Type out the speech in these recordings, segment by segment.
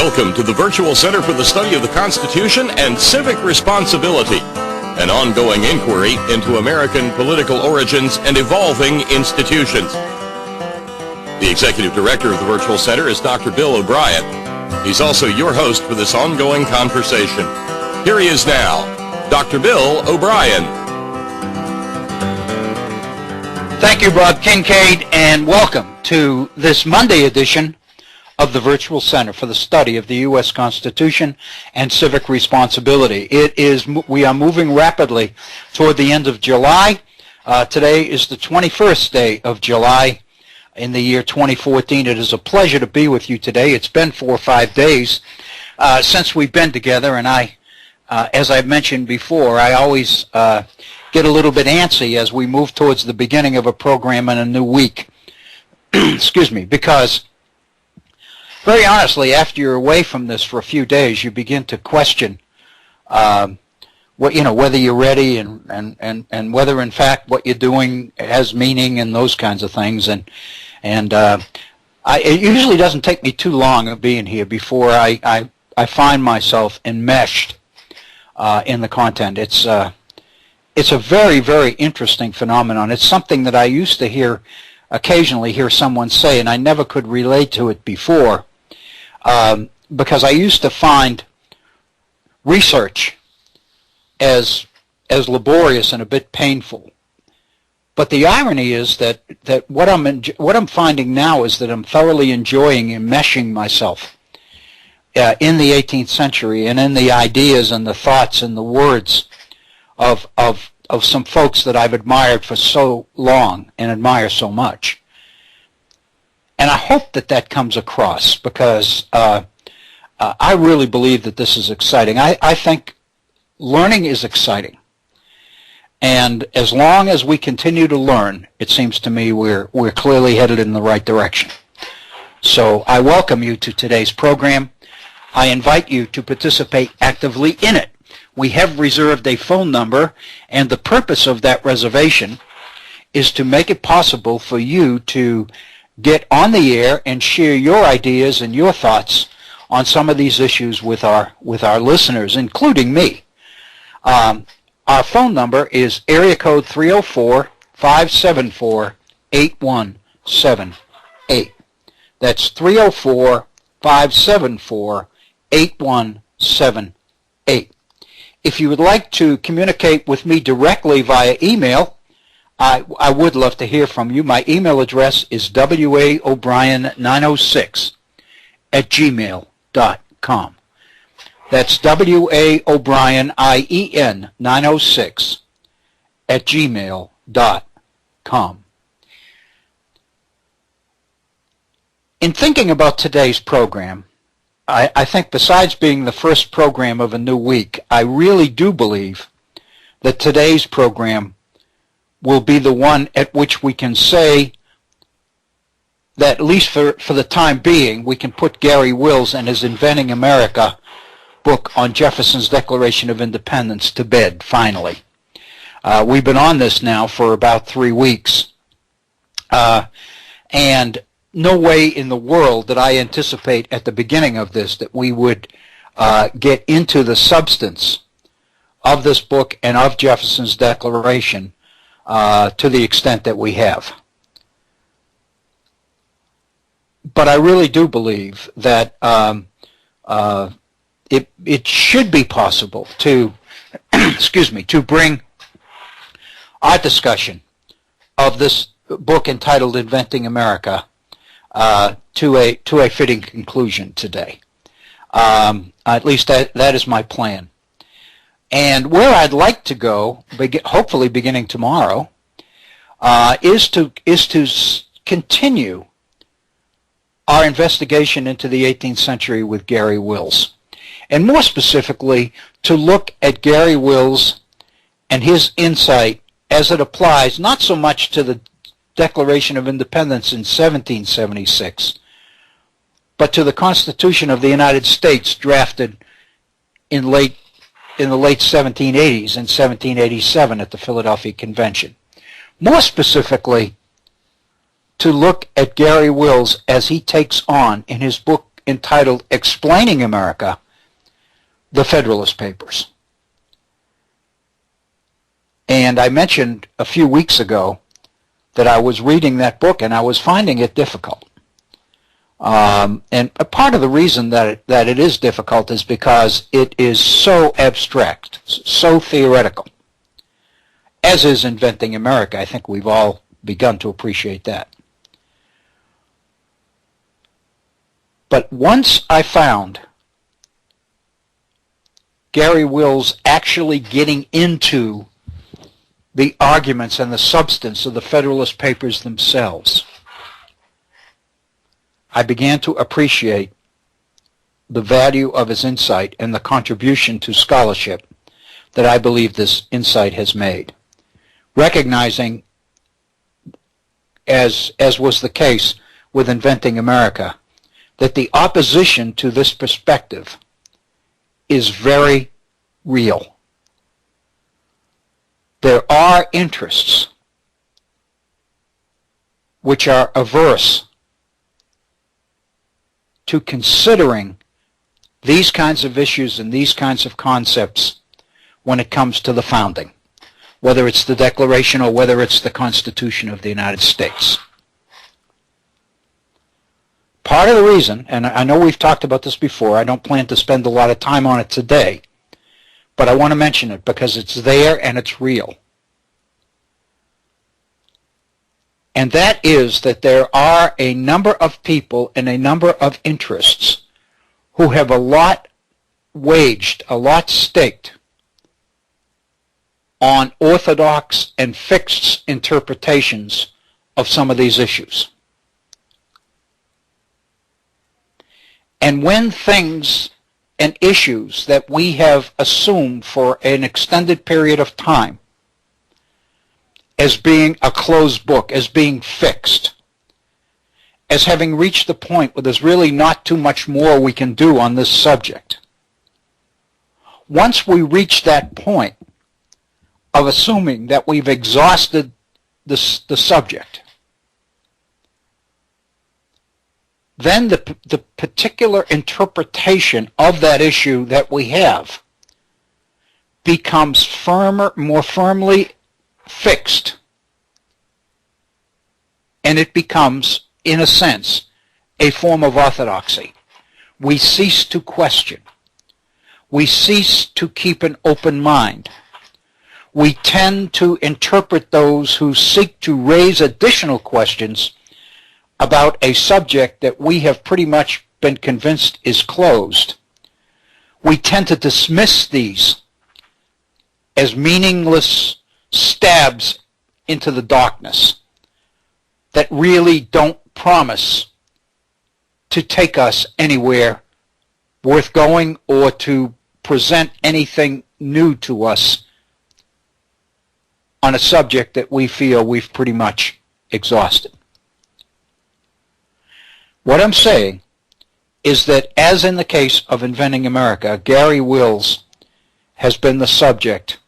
Welcome to the Virtual Center for the Study of the Constitution and Civic Responsibility, an ongoing inquiry into American political origins and evolving institutions. The Executive Director of the Virtual Center is Dr. Bill O'Brien. He's also your host for this ongoing conversation. Here he is now, Dr. Bill O'Brien. Thank you, Bob Kincaid, and welcome to this Monday edition of the Virtual Center for the Study of the U.S. Constitution and Civic Responsibility. We are moving rapidly toward the end of July. Today is the 21st day of July in the year 2014. It is a pleasure to be with you today. It's been 4 or 5 days since we've been together, and as I've mentioned before, I always get a little bit antsy as we move towards the beginning of a program in a new week. Excuse me, because very honestly, after you're away from this for a few days, you begin to question whether you're ready and whether in fact what you're doing has meaning and those kinds of things. And it usually doesn't take me too long of being here before I find myself enmeshed in the content. It's a very, very interesting phenomenon. It's something that I used to occasionally hear someone say, and I never could relate to it before, because I used to find research as laborious and a bit painful. But the irony is that what I'm finding now is that I'm thoroughly enjoying enmeshing myself in the 18th century and in the ideas and the thoughts and the words of some folks that I've admired for so long and admire so much. And I hope that comes across, because I really believe that this is exciting. I think learning is exciting. And as long as we continue to learn, it seems to me we're clearly headed in the right direction. So I welcome you to today's program. I invite you to participate actively in it. We have reserved a phone number, and the purpose of that reservation is to make it possible for you to get on the air and share your ideas and your thoughts on some of these issues with our listeners, including me. Our phone number is area code 304-574-8178. That's 304-574-8178. If you would like to communicate with me directly via email, I would love to hear from you. My email address is waobrien906@gmail.com. That's waobrien906@gmail.com. In thinking about today's program, I think besides being the first program of a new week, I really do believe that today's program will be the one at which we can say that, at least for the time being, we can put Garry Wills and his Inventing America book on Jefferson's Declaration of Independence to bed, finally. We've been on this now for about 3 weeks. And no way in the world did I anticipate at the beginning of this that we would get into the substance of this book and of Jefferson's Declaration to the extent that we have. But I really do believe that it should be possible to to bring our discussion of this book entitled Inventing America to a fitting conclusion today. At least that is my plan. And where I'd like to go, hopefully beginning tomorrow, is to continue our investigation into the 18th century with Garry Wills. And more specifically, to look at Garry Wills and his insight as it applies not so much to the Declaration of Independence in 1776, but to the Constitution of the United States drafted in the late 1780s, in 1787 at the Philadelphia Convention. More specifically, to look at Garry Wills as he takes on in his book entitled Explaining America, The Federalist Papers. And I mentioned a few weeks ago that I was reading that book and I was finding it difficult. And a part of the reason that it is difficult is because it is so abstract, so theoretical, as is Inventing America. I think we've all begun to appreciate that. But once I found Garry Wills actually getting into the arguments and the substance of the Federalist Papers themselves, I began to appreciate the value of his insight and the contribution to scholarship that I believe this insight has made, recognizing, as was the case with Inventing America, that the opposition to this perspective is very real. There are interests which are averse to considering these kinds of issues and these kinds of concepts when it comes to the founding, whether it's the Declaration or whether it's the Constitution of the United States. Part of the reason, and I know we've talked about this before, I don't plan to spend a lot of time on it today, but I want to mention it because it's there and it's real. And that is that there are a number of people and a number of interests who have a lot waged, a lot staked on orthodox and fixed interpretations of some of these issues. And when things and issues that we have assumed for an extended period of time as being a closed book, as being fixed, as having reached the point where there's really not too much more we can do on this subject. Once we reach that point of assuming that we've exhausted the subject, then the particular interpretation of that issue that we have becomes firmer, more firmly fixed, and it becomes, in a sense, a form of orthodoxy. We cease to question. We cease to keep an open mind. We tend to interpret those who seek to raise additional questions about a subject that we have pretty much been convinced is closed. We tend to dismiss these as meaningless stabs into the darkness that really don't promise to take us anywhere worth going or to present anything new to us on a subject that we feel we've pretty much exhausted. What I'm saying is that, as in the case of Inventing America, Garry Wills has been the subject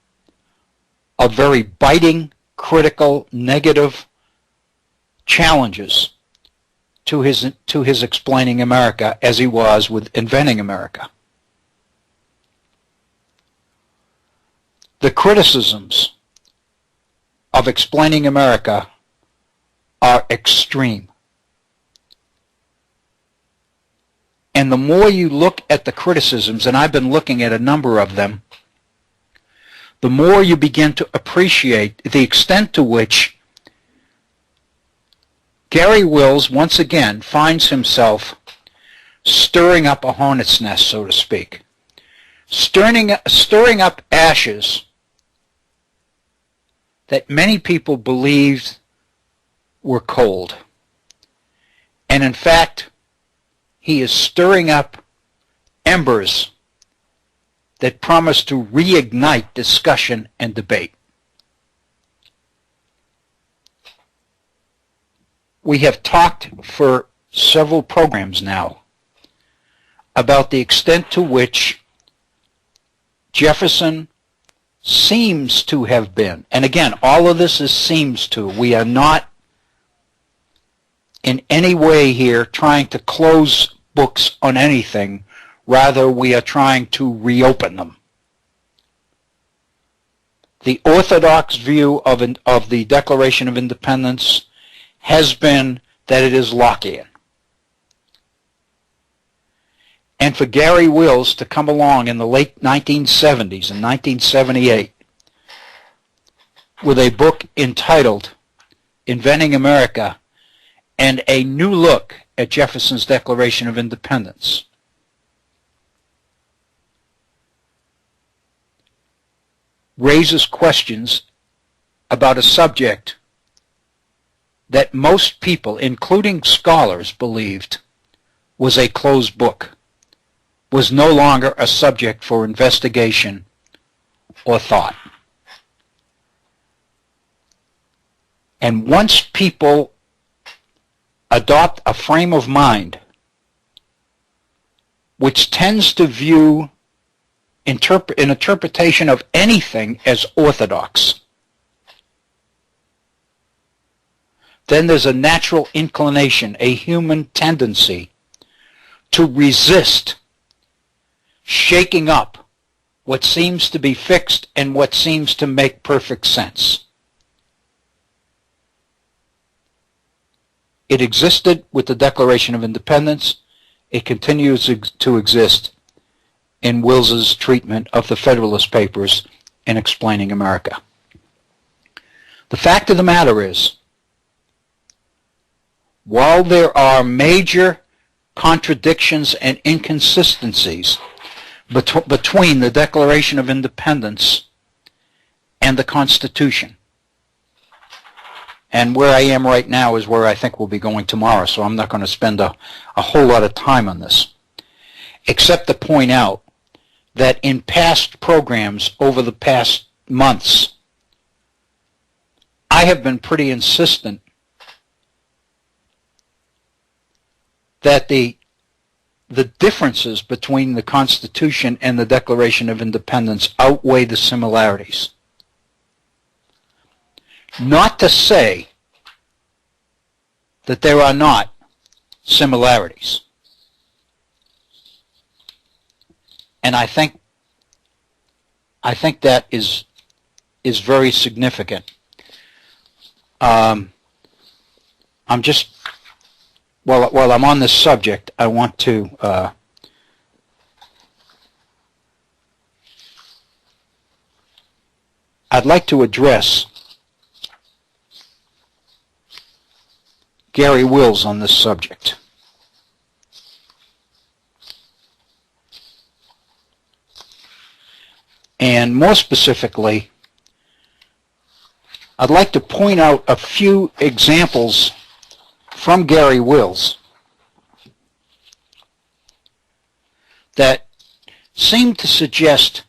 of very biting, critical, negative challenges to his Explaining America, as he was with Inventing America. The criticisms of Explaining America are extreme. And the more you look at the criticisms, and I've been looking at a number of them, the more you begin to appreciate the extent to which Garry Wills once again finds himself stirring up a hornet's nest, so to speak, stirring up ashes that many people believed were cold. And in fact, he is stirring up embers that promise to reignite discussion and debate. We have talked for several programs now about the extent to which Jefferson seems to have been, and again, all of this is seems to. We are not in any way here trying to close books on anything. Rather, we are trying to reopen them. The orthodox view of the Declaration of Independence has been that it is Lockian. And for Garry Wills to come along in the late 1970s, in 1978, with a book entitled Inventing America and a new look at Jefferson's Declaration of Independence, raises questions about a subject that most people, including scholars, believed was a closed book, was no longer a subject for investigation or thought. And once people adopt a frame of mind which tends to view an interpretation of anything as orthodox, then there's a natural inclination, a human tendency to resist shaking up what seems to be fixed and what seems to make perfect sense. It existed with the Declaration of Independence. It continues to exist in Wills's treatment of the Federalist Papers in Explaining America. The fact of the matter is, while there are major contradictions and inconsistencies between the Declaration of Independence and the Constitution, and where I am right now is where I think we'll be going tomorrow, so I'm not going to spend a whole lot of time on this, except to point out that in past programs over the past months, I have been pretty insistent that the differences between the Constitution and the Declaration of Independence outweigh the similarities. Not to say that there are not similarities. And I think that is very significant. I'm just, while I'm on this subject, I want to I'd like to address Garry Wills on this subject. And more specifically, I'd like to point out a few examples from Garry Wills that seem to suggest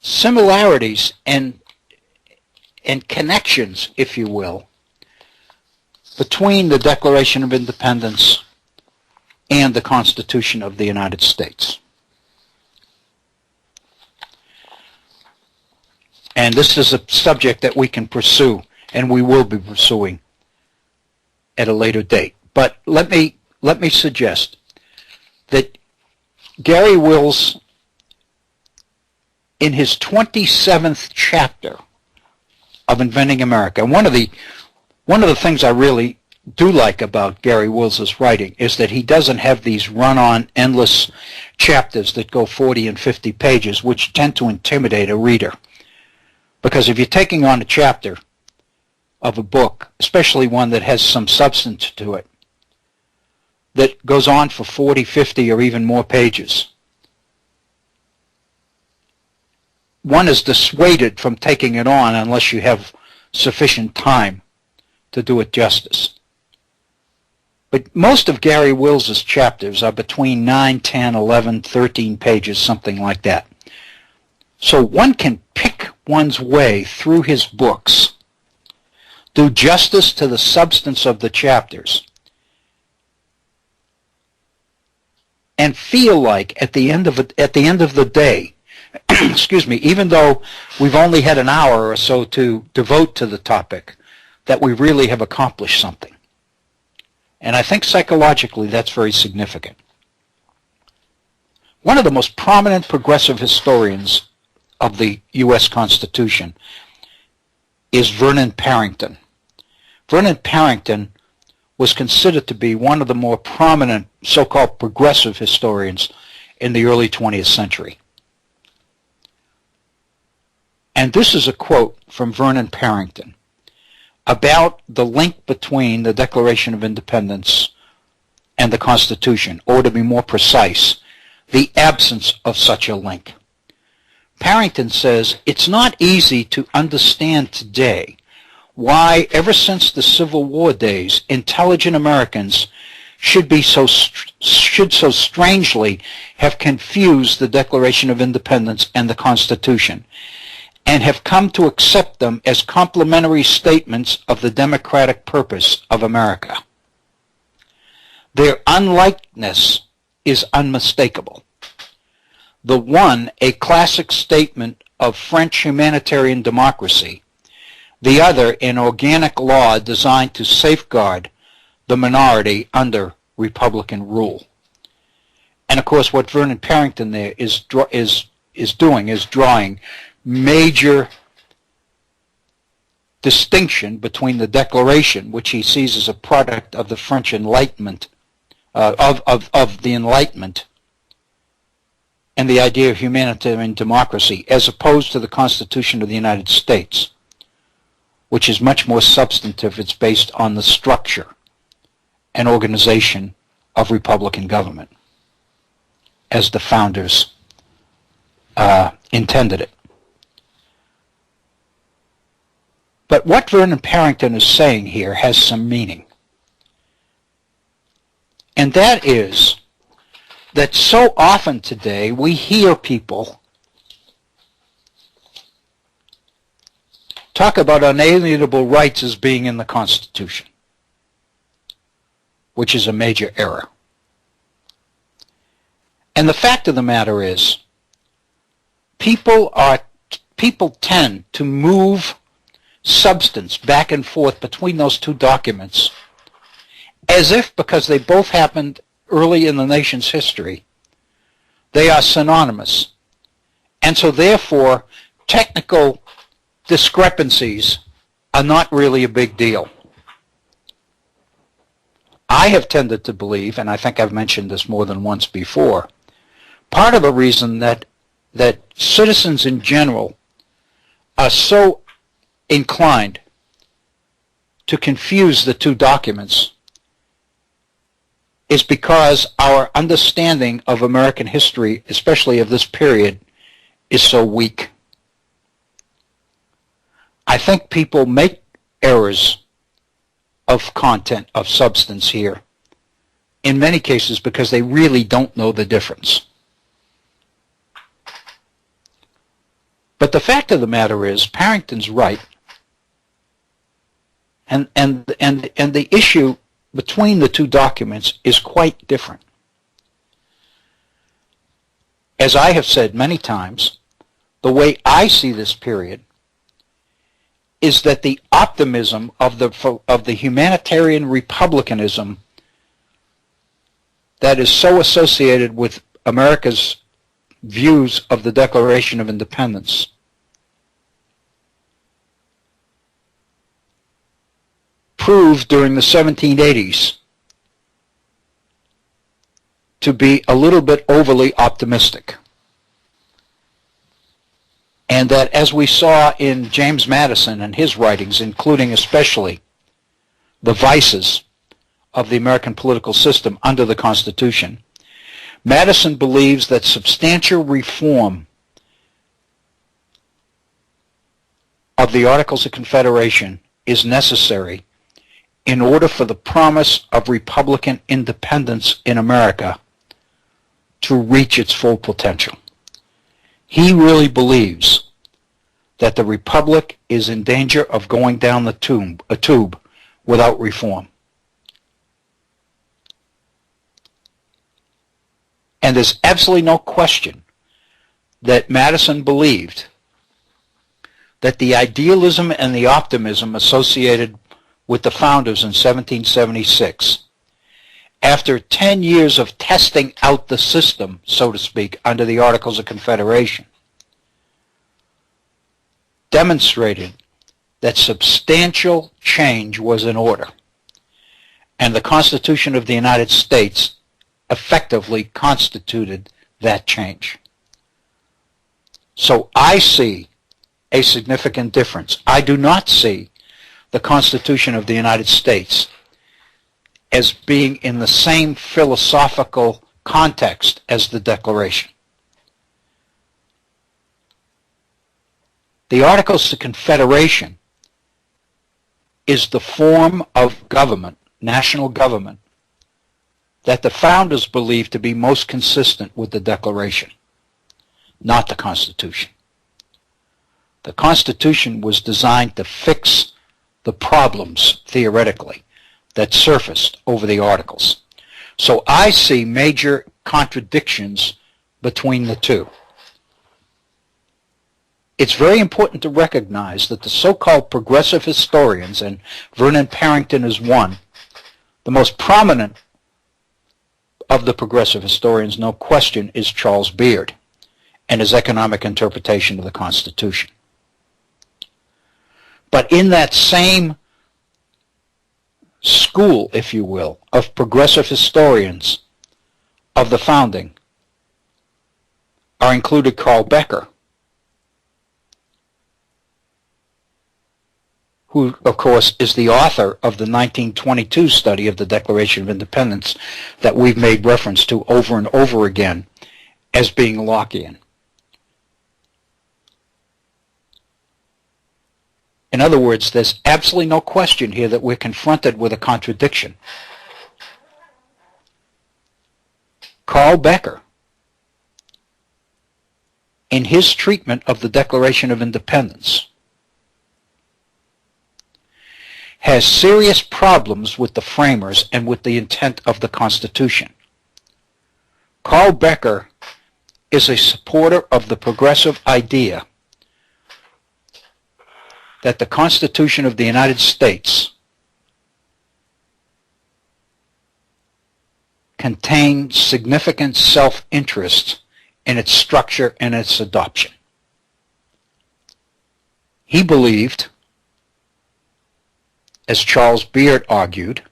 similarities and connections, if you will, between the Declaration of Independence and the Constitution of the United States. And this is a subject that we can pursue, and we will be pursuing at a later date. But let me suggest that Garry Wills, in his 27th chapter of Inventing America, and one of the things I really do like about Garry Wills' writing is that he doesn't have these run-on endless chapters that go 40 and 50 pages, which tend to intimidate a reader. Because if you're taking on a chapter of a book, especially one that has some substance to it, that goes on for 40, 50, or even more pages, one is dissuaded from taking it on unless you have sufficient time to do it justice. But most of Garry Wills' chapters are between 9, 10, 11, 13 pages, something like that. So one can pick one's way through his books, do justice to the substance of the chapters, and feel like at the end of the day, excuse me, even though we've only had an hour or so to devote to the topic, that we really have accomplished something. And I think psychologically that's very significant. One of the most prominent progressive historians of the U.S. Constitution is Vernon Parrington. Vernon Parrington was considered to be one of the more prominent so-called progressive historians in the early 20th century. And this is a quote from Vernon Parrington about the link between the Declaration of Independence and the Constitution, or to be more precise, the absence of such a link. Parrington says, "It's not easy to understand today why, ever since the Civil War days, intelligent Americans should so strangely have confused the Declaration of Independence and the Constitution, and have come to accept them as complementary statements of the democratic purpose of America. Their unlikeness is unmistakable. The one, a classic statement of French humanitarian democracy, the other, an organic law designed to safeguard the minority under Republican rule." And of course, what Vernon Parrington there is drawing major distinction between the Declaration, which he sees as a product of the French Enlightenment, of the Enlightenment, and the idea of humanitarian democracy, as opposed to the Constitution of the United States, which is much more substantive. It's based on the structure and organization of Republican government, as the founders intended it. But what Vernon Parrington is saying here has some meaning. And that is that so often today we hear people talk about unalienable rights as being in the Constitution, which is a major error. And the fact of the matter is, people tend to move substance back and forth between those two documents as if, because they both happened early in the nation's history, they are synonymous. And so therefore, technical discrepancies are not really a big deal. I have tended to believe, and I think I've mentioned this more than once before, part of the reason that citizens in general are so inclined to confuse the two documents is because our understanding of American history, especially of this period, is so weak. I think people make errors of content, of substance here, in many cases because they really don't know the difference. But the fact of the matter is, Parrington's right, and the issue between the two documents is quite different. As I have said many times, the way I see this period is that the optimism of the humanitarian republicanism that is so associated with America's views of the Declaration of Independence proved during the 1780s to be a little bit overly optimistic. And that, as we saw in James Madison and his writings, including especially the vices of the American political system under the Constitution, Madison believes that substantial reform of the Articles of Confederation is necessary in order for the promise of Republican independence in America to reach its full potential. He really believes that the Republic is in danger of going down a tube without reform. And there's absolutely no question that Madison believed that the idealism and the optimism associated with the founders in 1776 after 10 years of testing out the system, so to speak, under the Articles of Confederation, demonstrated that substantial change was in order, and the Constitution of the United States effectively constituted that change. So I see a significant difference. I do not see the Constitution of the United States as being in the same philosophical context as the Declaration. The Articles of Confederation is the form of government, national government, that the founders believed to be most consistent with the Declaration, not the Constitution. The Constitution was designed to fix the problems, theoretically, that surfaced over the Articles. So I see major contradictions between the two. It's very important to recognize that the so-called progressive historians, and Vernon Parrington is one, the most prominent of the progressive historians, no question, is Charles Beard and his economic interpretation of the Constitution. But in that same school, if you will, of progressive historians of the founding are included Carl Becker, who, of course, is the author of the 1922 study of the Declaration of Independence that we've made reference to over and over again as being Lockian. In other words, there's absolutely no question here that we're confronted with a contradiction. Carl Becker, in his treatment of the Declaration of Independence, has serious problems with the framers and with the intent of the Constitution. Carl Becker is a supporter of the progressive idea that the Constitution of the United States contained significant self-interest in its structure and its adoption. He believed, as Charles Beard argued,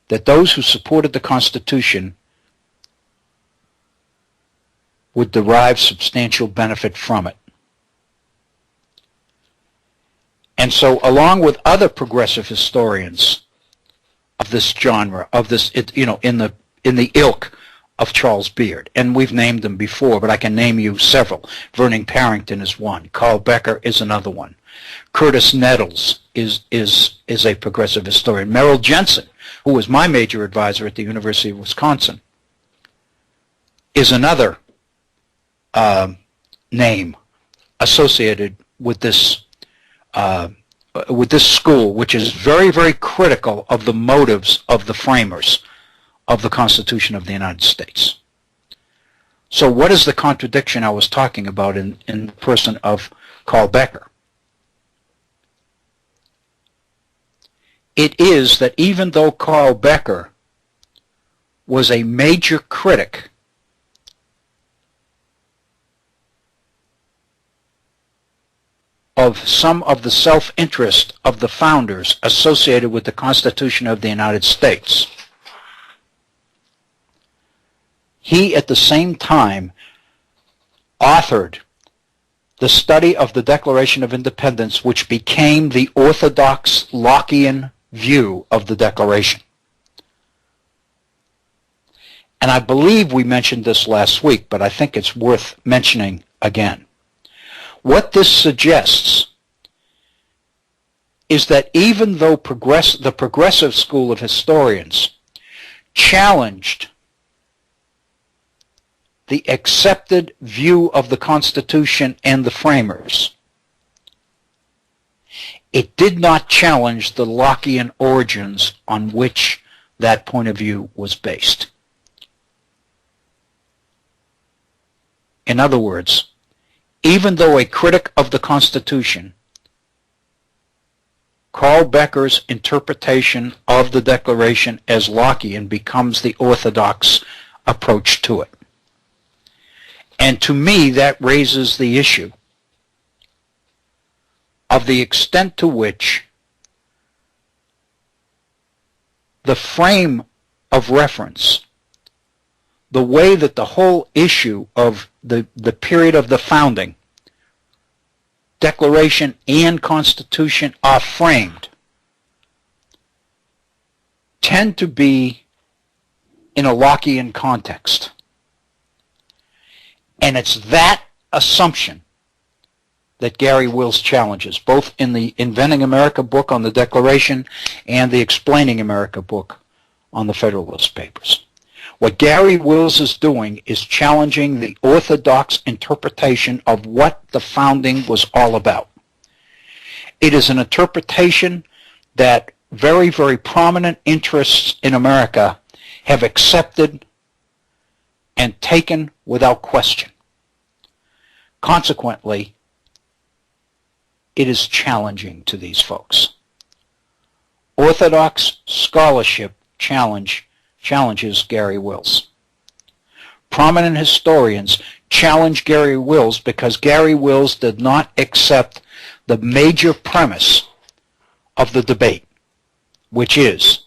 that those who supported the Constitution would derive substantial benefit from it. And so, along with other progressive historians of this genre, of this, in the ilk of Charles Beard, and we've named them before, but I can name you several. Vernon Parrington is one. Carl Becker is another one. Curtis Nettles is a progressive historian. Merrill Jensen, who was my major advisor at the University of Wisconsin, is another name associated with this school, which is very, very critical of the motives of the framers of the Constitution of the United States. So what is the contradiction I was talking about in the person of Carl Becker? It is that even though Carl Becker was a major critic of some of the self-interest of the founders associated with the Constitution of the United States, he at the same time authored the study of the Declaration of Independence, which became the orthodox Lockian view of the Declaration. And I believe we mentioned this last week, but I think it's worth mentioning again. What this suggests is that even though the progressive school of historians challenged the accepted view of the Constitution and the framers, it did not challenge the Lockian origins on which that point of view was based. In other words, even though a critic of the Constitution Carl Becker's interpretation of the Declaration as Lockian becomes the orthodox approach to it. And to me, that raises the issue of the extent to which the frame of reference, the way that the whole issue of the period of the founding, Declaration and Constitution are framed, tend to be in a Lockian context. And it's that assumption that Garry Wills challenges, both in the Inventing America book on the Declaration and the Explaining America book on the Federalist Papers. What Garry Wills is doing is challenging the orthodox interpretation of what the founding was all about. It is an interpretation that very, very prominent interests in America have accepted and taken without question. Consequently, it is challenging to these folks. Orthodox scholarship challenges Garry Wills. Prominent historians challenge Garry Wills because Garry Wills did not accept the major premise of the debate, which is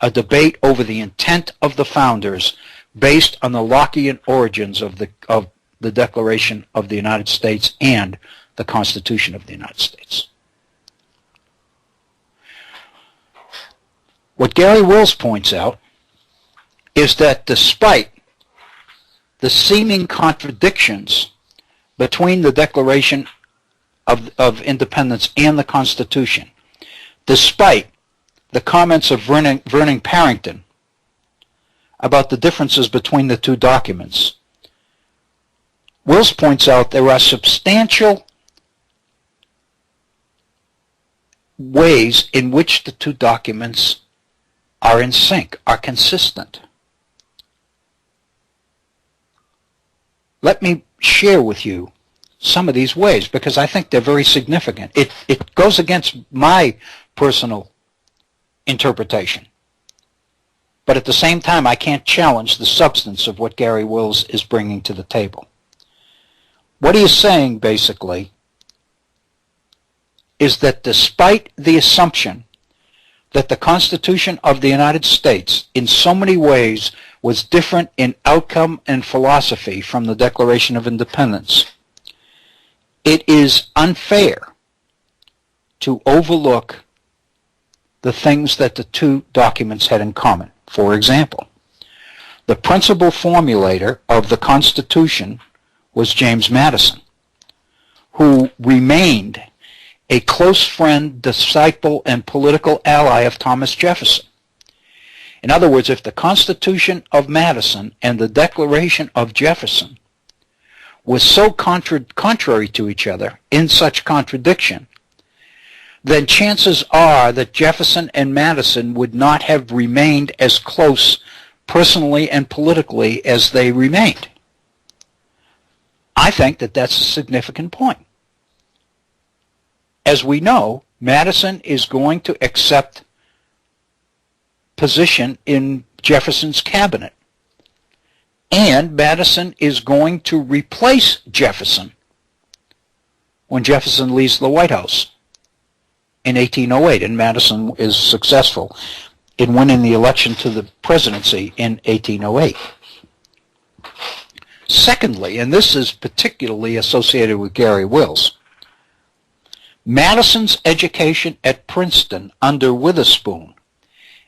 a debate over the intent of the founders based on the Lockian origins of the Declaration of the United States and the Constitution of the United States. What Garry Wills points out is that despite the seeming contradictions between the Declaration of Independence and the Constitution, despite the comments of Vernon Parrington about the differences between the two documents, Wills points out there are substantial ways in which the two documents are in sync, are consistent. Let me share with you some of these ways because I think they're very significant. It goes against my personal interpretation. But at the same time, I can't challenge the substance of what Garry Wills is bringing to the table. What he is saying, basically, is that despite the assumption that the Constitution of the United States in so many ways was different in outcome and philosophy from the Declaration of Independence, it is unfair to overlook the things that the two documents had in common. For example, the principal formulator of the Constitution was James Madison, who remained a close friend, disciple, and political ally of Thomas Jefferson. In other words, if the Constitution of Madison and the Declaration of Jefferson was so contrary to each other, in such contradiction, then chances are that Jefferson and Madison would not have remained as close personally and politically as they remained. I think that that's a significant point. As we know, Madison is going to accept position in Jefferson's cabinet. And Madison is going to replace Jefferson when Jefferson leaves the White House in 1808, and Madison is successful in winning the election to the presidency in 1808. Secondly, and this is particularly associated with Garry Wills, Madison's education at Princeton under Witherspoon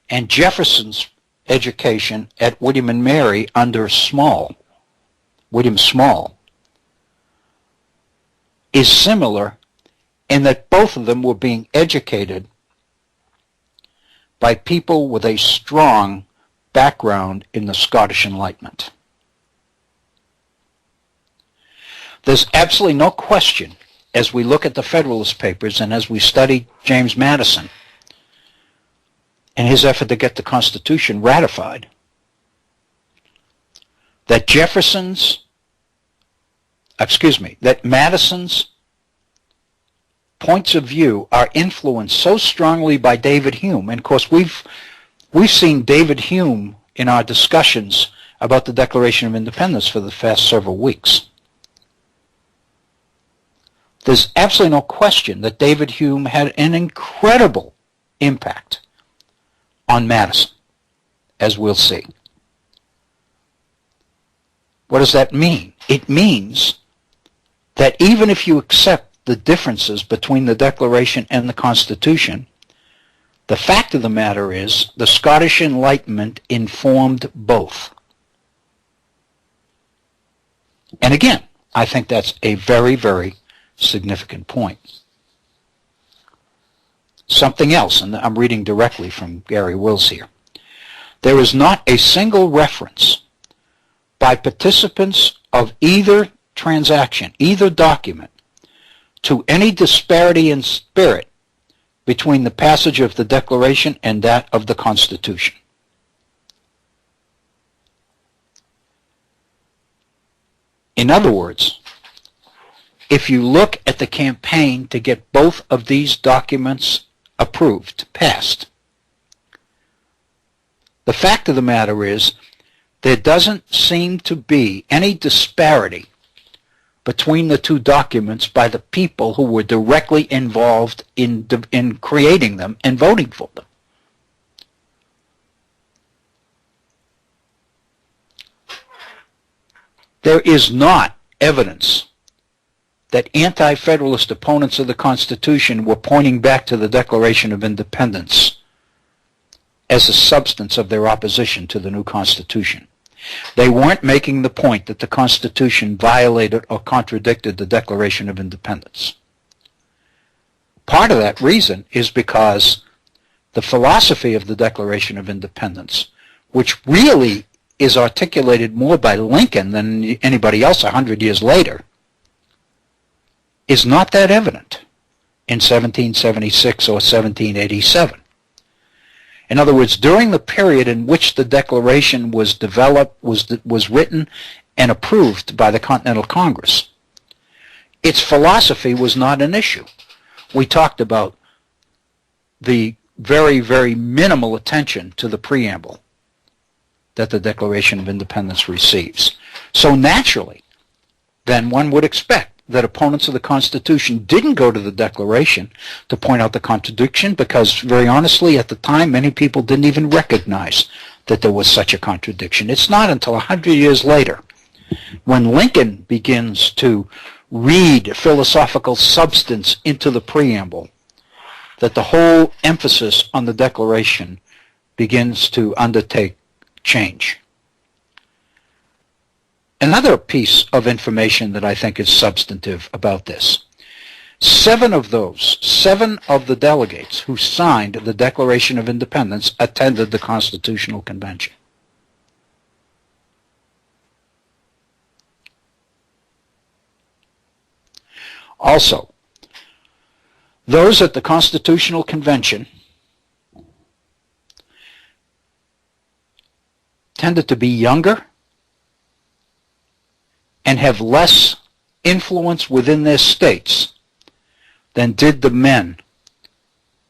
and Jefferson's education at William and Mary under William Small, is similar in that both of them were being educated by people with a strong background in the Scottish Enlightenment. There's absolutely no question, as we look at the Federalist Papers and as we study James Madison and his effort to get the Constitution ratified, that Madison's points of view are influenced so strongly by David Hume, and of course we've seen David Hume in our discussions about the Declaration of Independence for the past several weeks. There's absolutely no question that David Hume had an incredible impact on Madison, as we'll see. What does that mean? It means that even if you accept the differences between the Declaration and the Constitution, the fact of the matter is the Scottish Enlightenment informed both. And again, I think that's a very, very significant point. Something else, and I'm reading directly from Garry Wills here. There is not a single reference by participants of either transaction, either document, to any disparity in spirit between the passage of the Declaration and that of the Constitution. In other words, if you look at the campaign to get both of these documents approved, passed, the fact of the matter is there doesn't seem to be any disparity between the two documents by the people who were directly involved in creating them and voting for them. There is not evidence that anti-federalist opponents of the Constitution were pointing back to the Declaration of Independence as the substance of their opposition to the new Constitution. They weren't making the point that the Constitution violated or contradicted the Declaration of Independence. Part of that reason is because the philosophy of the Declaration of Independence, which really is articulated more by Lincoln than anybody else 100 years later, is not that evident in 1776 or 1787. In other words, during the period in which the Declaration was developed, was written and approved by the Continental Congress, its philosophy was not an issue. We talked about the very, very minimal attention to the preamble that the Declaration of Independence receives. So naturally, then one would expect that opponents of the Constitution didn't go to the Declaration to point out the contradiction because, very honestly, at the time, many people didn't even recognize that there was such a contradiction. It's not until 100 years later, when Lincoln begins to read philosophical substance into the preamble, that the whole emphasis on the Declaration begins to undertake change. Another piece of information that I think is substantive about this. 7 of the delegates who signed the Declaration of Independence attended the Constitutional Convention. Also, those at the Constitutional Convention tended to be younger and have less influence within their states than did the men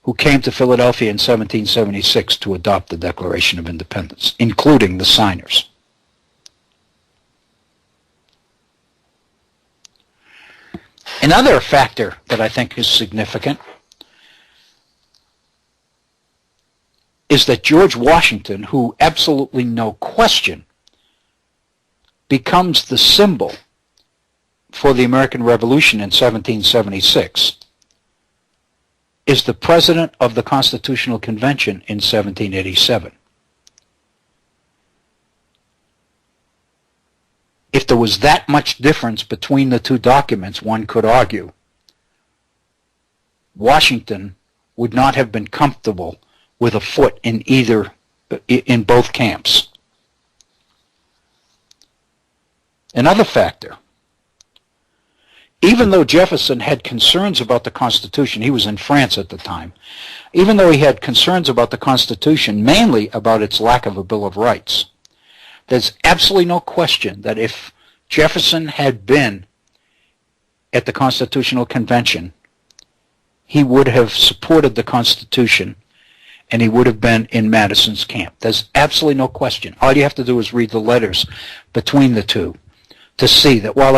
who came to Philadelphia in 1776 to adopt the Declaration of Independence, including the signers. Another factor that I think is significant is that George Washington, who absolutely no question becomes the symbol for the American Revolution in 1776, is the president of the Constitutional Convention in 1787. If there was that much difference between the two documents, one could argue Washington would not have been comfortable with a foot in both camps. Another factor, even though Jefferson had concerns about the Constitution, he was in France at the time, even though he had concerns about the Constitution, mainly about its lack of a Bill of Rights, there's absolutely no question that if Jefferson had been at the Constitutional Convention, he would have supported the Constitution, and he would have been in Madison's camp. There's absolutely no question. All you have to do is read the letters between the two to see that while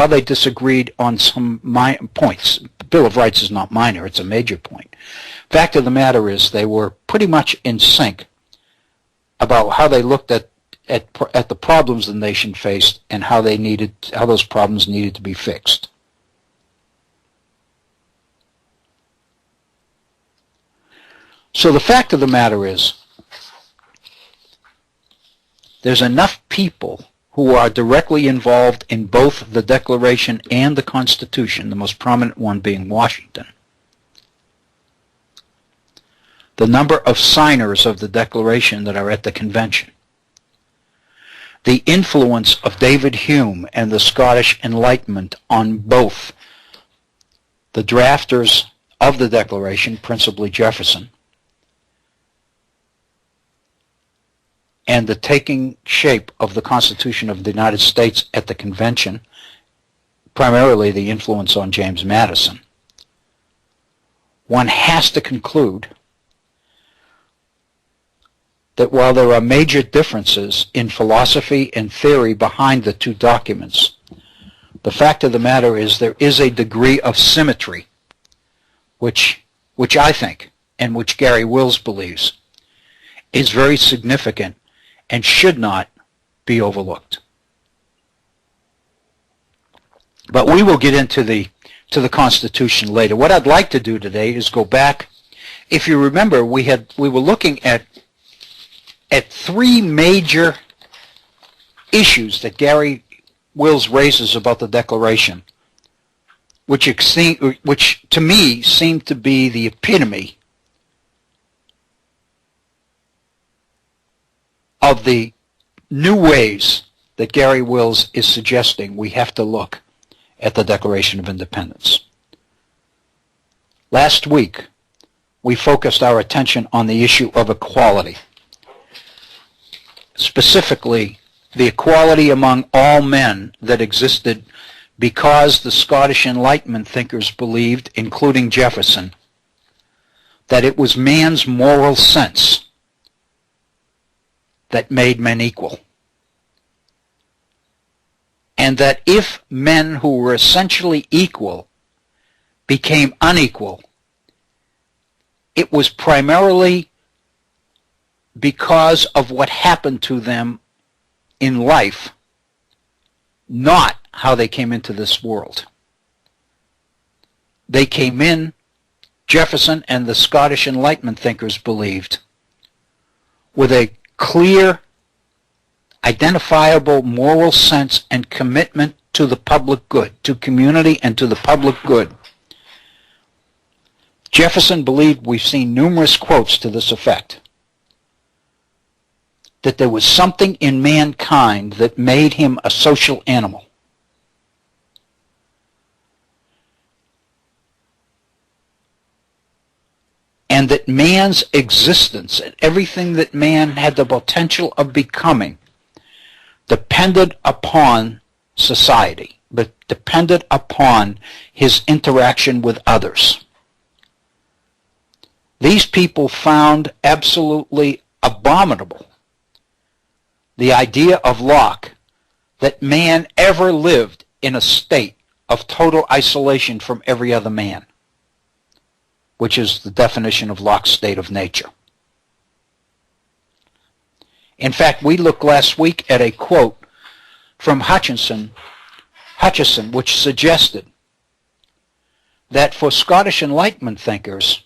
they disagreed on some points, the Bill of Rights is not minor, it's a major point. Fact of the matter is they were pretty much in sync about how they looked at the problems the nation faced and how those problems needed to be fixed. So the fact of the matter is, there's enough people who are directly involved in both the Declaration and the Constitution, the most prominent one being Washington. The number of signers of the Declaration that are at the convention. The influence of David Hume and the Scottish Enlightenment on both the drafters of the Declaration, principally Jefferson, and the taking shape of the Constitution of the United States at the convention, primarily the influence on James Madison, one has to conclude that while there are major differences in philosophy and theory behind the two documents, the fact of the matter is there is a degree of symmetry, which I think, and which Garry Wills believes, is very significant and should not be overlooked. But we will get into the Constitution later. What I'd like to do today is go back. If you remember, we were looking at three major issues that Garry Wills raises about the Declaration, which to me seemed to be the epitome of the new ways that Garry Wills is suggesting we have to look at the Declaration of Independence. Last week, we focused our attention on the issue of equality, specifically the equality among all men that existed because the Scottish Enlightenment thinkers believed, including Jefferson, that it was man's moral sense that made men equal. And that if men who were essentially equal became unequal, it was primarily because of what happened to them in life, not how they came into this world. They came in, Jefferson and the Scottish Enlightenment thinkers believed, with a clear, identifiable moral sense and commitment to the public good, to community and to the public good. Jefferson believed, we've seen numerous quotes to this effect, that there was something in mankind that made him a social animal. And that man's existence and everything that man had the potential of becoming depended upon society, but depended upon his interaction with others. These people found absolutely abominable the idea of Locke that man ever lived in a state of total isolation from every other man, which is the definition of Locke's state of nature. In fact, we looked last week at a quote from Hutchison, which suggested that for Scottish Enlightenment thinkers,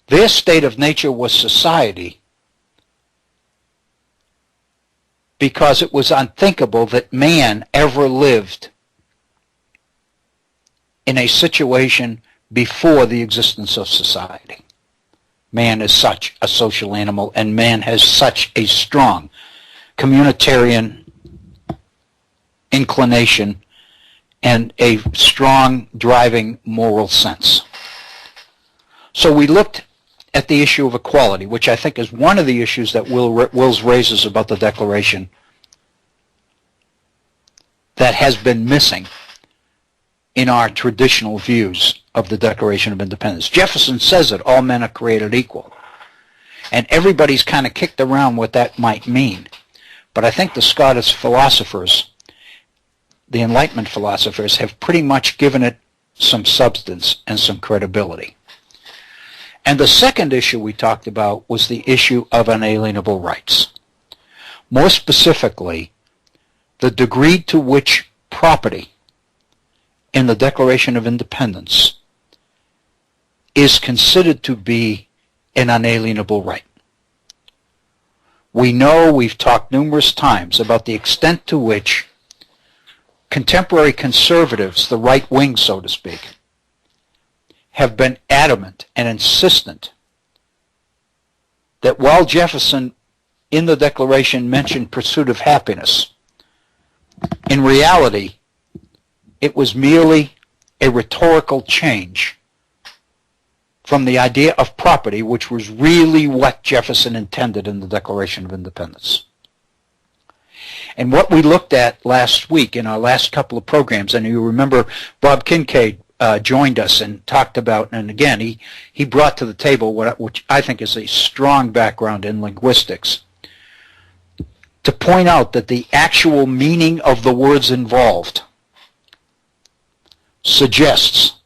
their state of nature was society because it was unthinkable that man ever lived in a situation before the existence of society. Man is such a social animal, and man has such a strong communitarian inclination and a strong driving moral sense. So we looked at the issue of equality, which I think is one of the issues that Wills raises about the Declaration that has been missing in our traditional views of the Declaration of Independence. Jefferson says it, all men are created equal. And everybody's kind of kicked around what that might mean. But I think the Scottish philosophers, the Enlightenment philosophers, have pretty much given it some substance and some credibility. And the second issue we talked about was the issue of unalienable rights. More specifically, the degree to which property in the Declaration of Independence is considered to be an unalienable right. We know, we've talked numerous times about the extent to which contemporary conservatives, the right wing so to speak, have been adamant and insistent that while Jefferson in the Declaration mentioned pursuit of happiness, in reality it was merely a rhetorical change from the idea of property, which was really what Jefferson intended in the Declaration of Independence. And what we looked at last week in our last couple of programs, and you remember Bob Kincaid joined us and talked about, and again, he brought to the table which I think is a strong background in linguistics, to point out that the actual meaning of the words involved suggests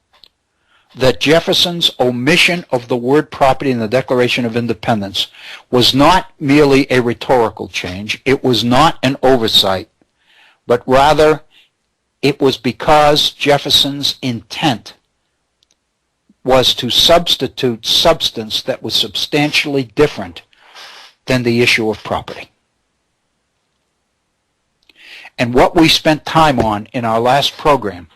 that Jefferson's omission of the word property in the Declaration of Independence was not merely a rhetorical change, it was not an oversight, but rather it was because Jefferson's intent was to substitute substance that was substantially different than the issue of property. And what we spent time on in our last program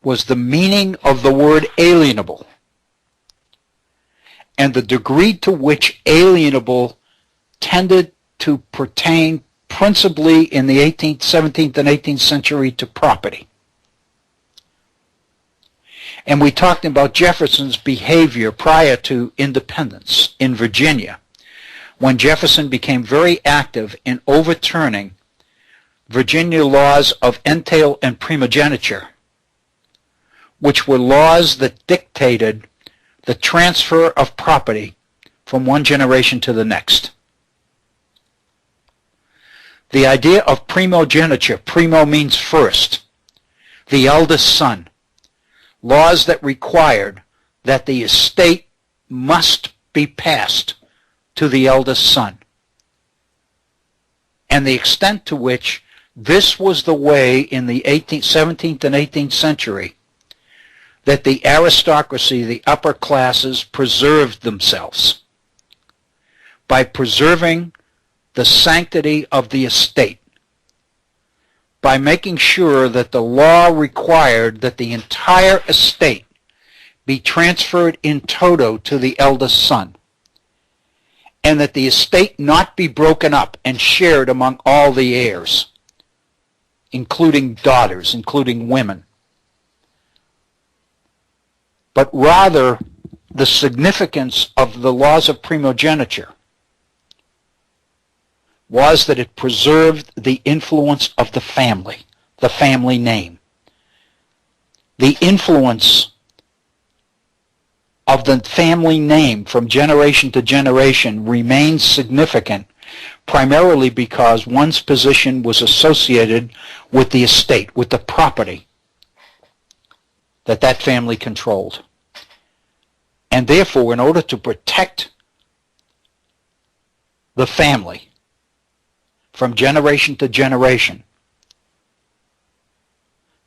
was the meaning of the word alienable and the degree to which alienable tended to pertain principally in the 18th, 17th, and 18th century to property. And we talked about Jefferson's behavior prior to independence in Virginia, when Jefferson became very active in overturning Virginia laws of entail and primogeniture, which were laws that dictated the transfer of property from one generation to the next. The idea of primogeniture, primo means first, the eldest son, laws that required that the estate must be passed to the eldest son, and the extent to which this was the way in the 17th and 18th century that the aristocracy, the upper classes, preserved themselves by preserving the sanctity of the estate, by making sure that the law required that the entire estate be transferred in toto to the eldest son, and that the estate not be broken up and shared among all the heirs, including daughters, including women, but rather the significance of the laws of primogeniture was that it preserved the influence of the family name. The influence of the family name from generation to generation remained significant primarily because one's position was associated with the estate, with the property that family controlled. And therefore, in order to protect the family from generation to generation,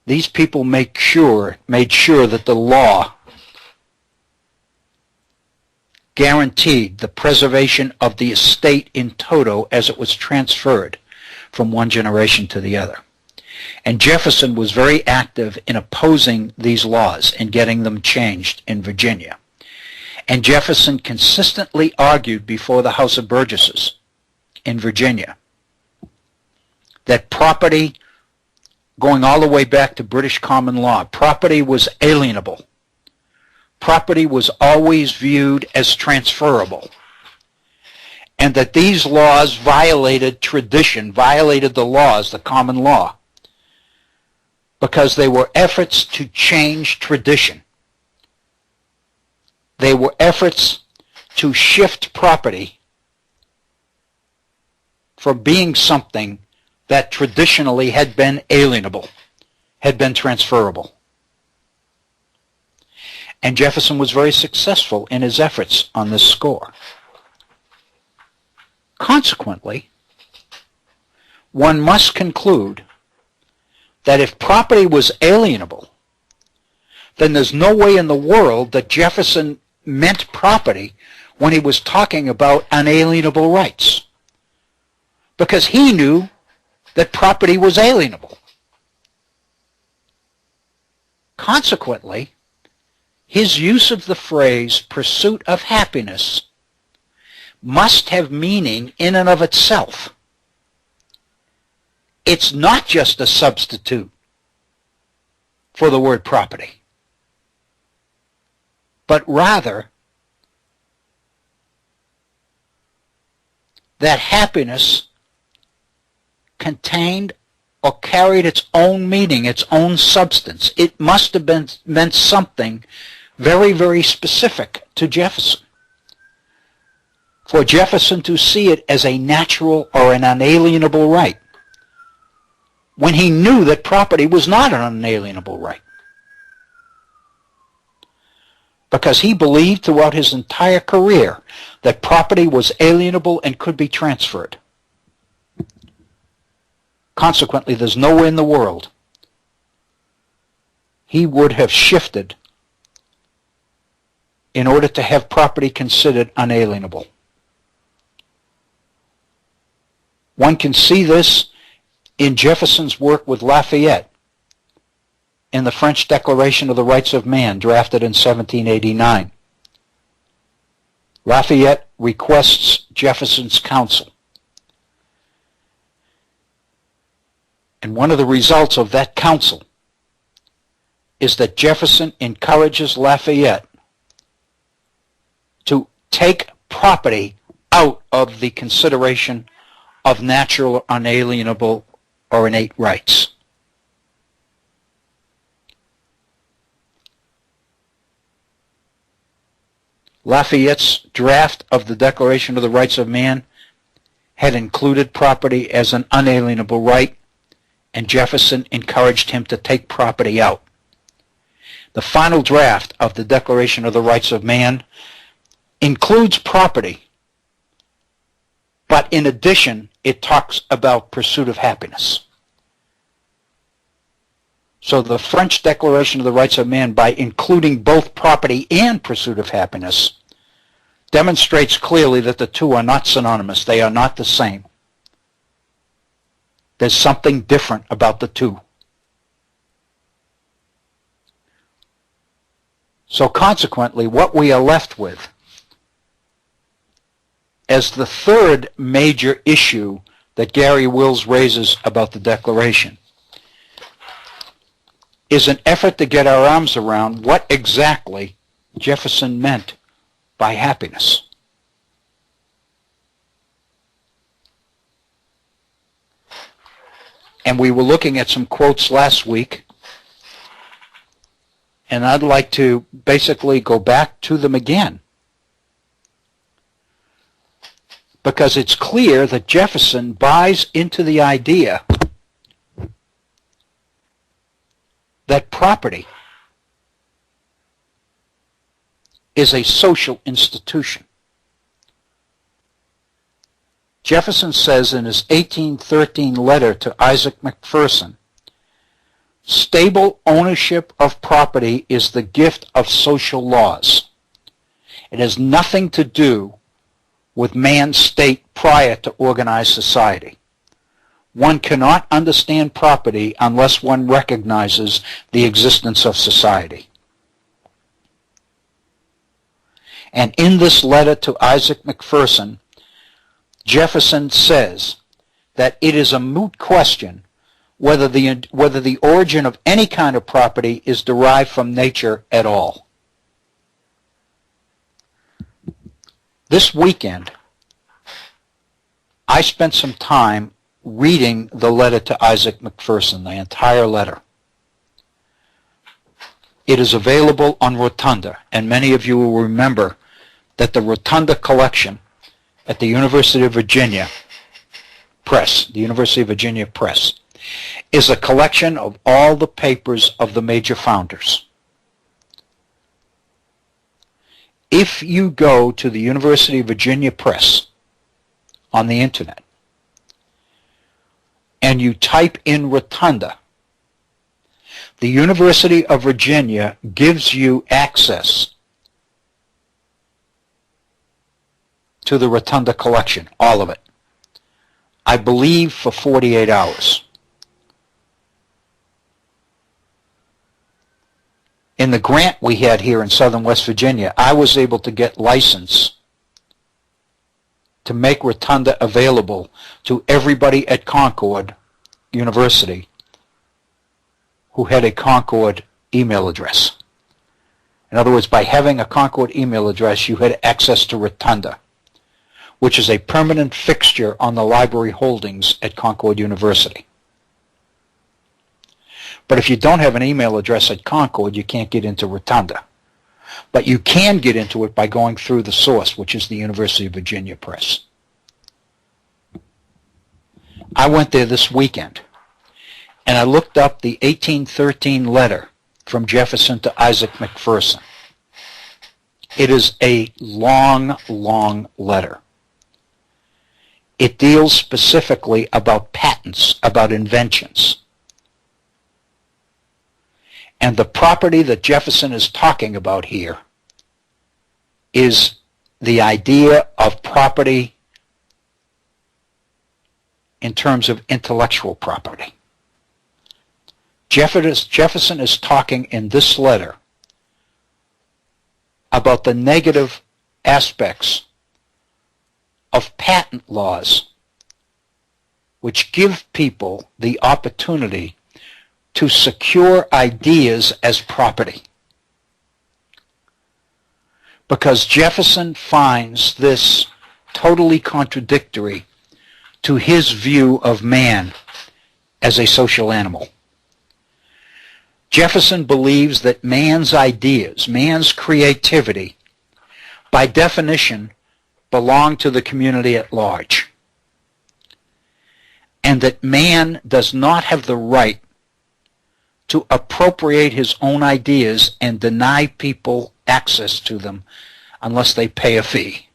these people made sure that the law guaranteed the preservation of the estate in toto as it was transferred from one generation to the other. And Jefferson was very active in opposing these laws and getting them changed in Virginia. And Jefferson consistently argued before the House of Burgesses in Virginia that property, going all the way back to British common law, property was alienable. Property was always viewed as transferable. And that these laws violated tradition, violated the laws, the common law, because they were efforts to change tradition. They were efforts to shift property from being something that traditionally had been alienable, had been transferable. And Jefferson was very successful in his efforts on this score. Consequently, one must conclude that if property was alienable, then there's no way in the world that Jefferson meant property when he was talking about unalienable rights, because he knew that property was alienable. Consequently, his use of the phrase pursuit of happiness must have meaning in and of itself. It's not just a substitute for the word property, but rather that happiness contained or carried its own meaning, its own substance. It must have meant something very, very specific to Jefferson, for Jefferson to see it as a natural or an unalienable right, when he knew that property was not an unalienable right, because he believed throughout his entire career that property was alienable and could be transferred. Consequently, there's no way in the world he would have shifted in order to have property considered unalienable. One can see this in Jefferson's work with Lafayette in the French Declaration of the Rights of Man, drafted in 1789. Lafayette requests Jefferson's counsel. And one of the results of that counsel is that Jefferson encourages Lafayette to take property out of the consideration of natural, unalienable, or innate rights. Lafayette's draft of the Declaration of the Rights of Man had included property as an unalienable right, and Jefferson encouraged him to take property out. The final draft of the Declaration of the Rights of Man includes property, but in addition, it talks about pursuit of happiness. So the French Declaration of the Rights of Man, by including both property and pursuit of happiness, demonstrates clearly that the two are not synonymous. They are not the same. There's something different about the two. So consequently, what we are left with as the third major issue that Garry Wills raises about the Declaration is an effort to get our arms around what exactly Jefferson meant by happiness. And we were looking at some quotes last week, and I'd like to basically go back to them again, because it's clear that Jefferson buys into the idea that property is a social institution. Jefferson says in his 1813 letter to Isaac McPherson, "Stable ownership of property is the gift of social laws. It has nothing to do with man's state prior to organized society. One cannot understand property unless one recognizes the existence of society." And in this letter to Isaac McPherson, Jefferson says that it is a moot question whether the origin of any kind of property is derived from nature at all. This weekend, I spent some time reading the letter to Isaac McPherson, the entire letter. It is available on Rotunda, and many of you will remember that the Rotunda collection at the University of Virginia Press, is a collection of all the papers of the major founders. If you go to the University of Virginia Press on the internet and you type in Rotunda, the University of Virginia gives you access to the Rotunda collection, all of it. I believe for 48 hours. In the grant we had here in southern West Virginia, I was able to get license to make Rotunda available to everybody at Concord University who had a Concord email address. In other words, by having a Concord email address, you had access to Rotunda, which is a permanent fixture on the library holdings at Concord University. But if you don't have an email address at Concord, you can't get into Rotunda. But you can get into it by going through the source, which is the University of Virginia Press. I went there this weekend, and I looked up the 1813 letter from Jefferson to Isaac McPherson. It is a long, long letter. It deals specifically about patents, about inventions. And the property that Jefferson is talking about here is the idea of property in terms of intellectual property. Jefferson is talking in this letter about the negative aspects of patent laws which give people the opportunity to secure ideas as property. Because Jefferson finds this totally contradictory to his view of man as a social animal. Jefferson believes that man's ideas, man's creativity, by definition, belong to the community at large, and that man does not have the right to appropriate his own ideas and deny people access to them unless they pay a fee.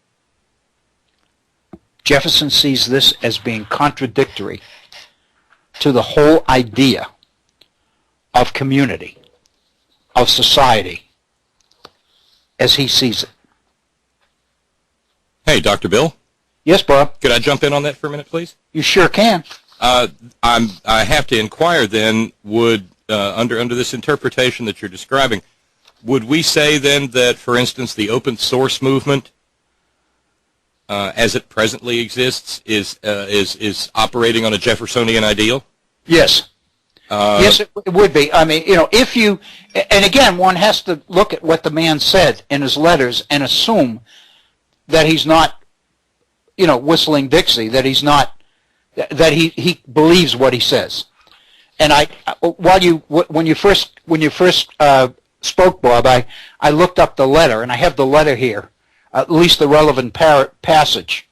Jefferson sees this as being contradictory to the whole idea of community, of society, as he sees it. Hey, Dr. Bill? Yes, Bob? Could I jump in on that for a minute, please? You sure can. I have to inquire then, would, under this interpretation that you're describing, would we say then that, for instance, the open source movement, as it presently exists, is operating on a Jeffersonian ideal? Yes. Yes, it would be. I mean, if you, and again, one has to look at what the man said in his letters and assume that he's not, whistling Dixie, that he's not, that he believes what he says. And when you first spoke, Bob, I looked up the letter, and I have the letter here, at least the relevant passage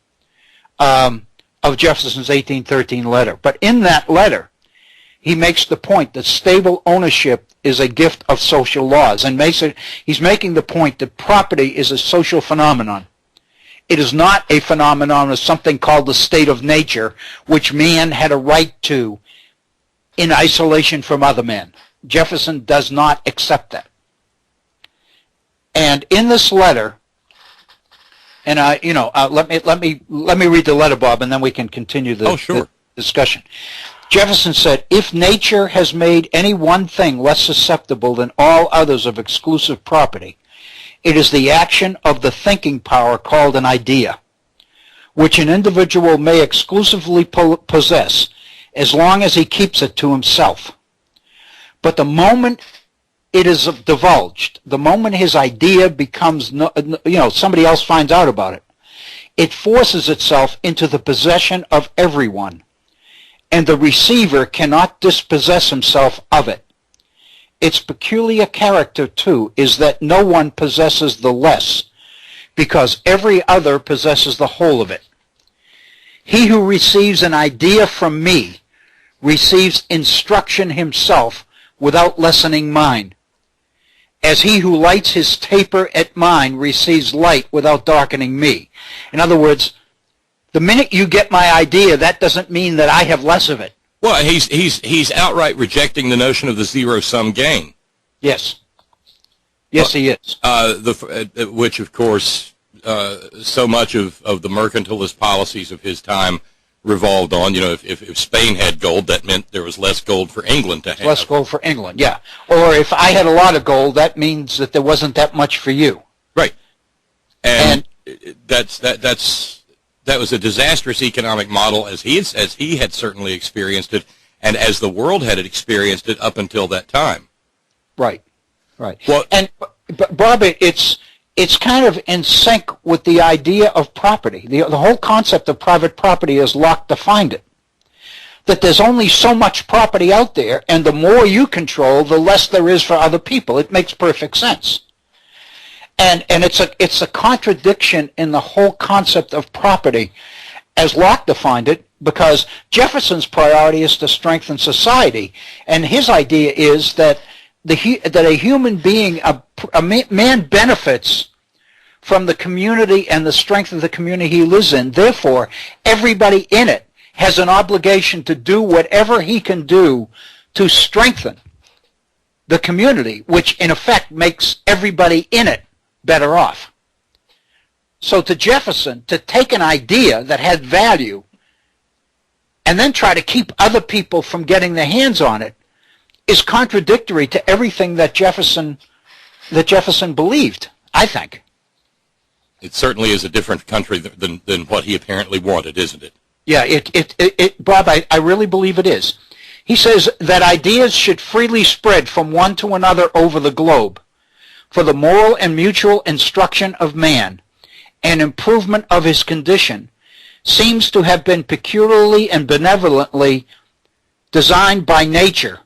of Jefferson's 1813 letter. But in that letter, he makes the point that stable ownership is a gift of social laws, and he's making the point that property is a social phenomenon. It is not a phenomenon of something called the state of nature, which man had a right to in isolation from other men. Jefferson does not accept that. And in this letter, and let me read the letter, Bob, and then we can continue the discussion. Jefferson said, "If nature has made any one thing less susceptible than all others of exclusive property, it is the action of the thinking power called an idea, which an individual may exclusively possess as long as he keeps it to himself. But the moment it is divulged, the moment his idea becomes, somebody else finds out about it, it forces itself into the possession of everyone, and the receiver cannot dispossess himself of it. its peculiar character, too, is that no one possesses the less, because every other possesses the whole of it. He who receives an idea from me receives instruction himself without lessening mine, as he who lights his taper at mine receives light without darkening me. In other words, the minute you get my idea, that doesn't mean that I have less of it. Well, he's outright rejecting the notion of the zero-sum game. Yes. Yes, he is. Which, of course, so much of the mercantilist policies of his time revolved on. You know, if Spain had gold, that meant there was less gold for England to have. Less gold for England, yeah. Or if I had a lot of gold, that means that there wasn't that much for you. Right. And that was a disastrous economic model as he had certainly experienced it, and as the world had experienced it up until that time. Right. Right. Well, but Bob, it's kind of in sync with the idea of property. The whole concept of private property, as Locke defined it, that there's only so much property out there, and the more you control, the less there is for other people. It makes perfect sense. And it's a contradiction in the whole concept of property, as Locke defined it, because Jefferson's priority is to strengthen society, and his idea is that a human being, a man benefits from the community and the strength of the community he lives in. Therefore, everybody in it has an obligation to do whatever he can do to strengthen the community, which in effect makes everybody in it better off. So to Jefferson, to take an idea that had value and then try to keep other people from getting their hands on it is contradictory to everything that Jefferson believed, I think. It certainly is a different country than what he apparently wanted, isn't it? Yeah, Bob, I really believe it is. He says that ideas should freely spread from one to another over the globe for the moral and mutual instruction of man and improvement of his condition seems to have been peculiarly and benevolently designed by nature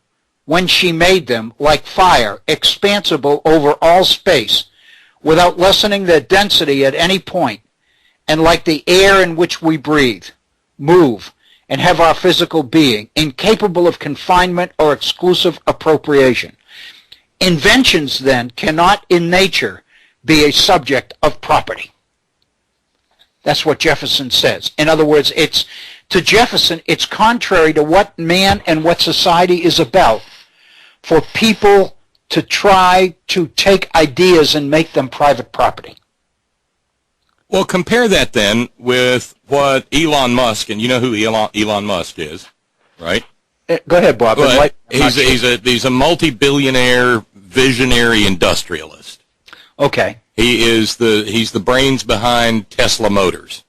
when she made them, like fire, expansible over all space, without lessening their density at any point, and like the air in which we breathe, move, and have our physical being, incapable of confinement or exclusive appropriation. Inventions, then, cannot in nature be a subject of property. That's what Jefferson says. In other words, to Jefferson, it's contrary to what man and what society is about for people to try to take ideas and make them private property. Well, compare that then with what Elon Musk, and you know who Elon Musk is, right? Go ahead, Bob. He's a multi-billionaire visionary industrialist. Okay. He's the brains behind Tesla Motors.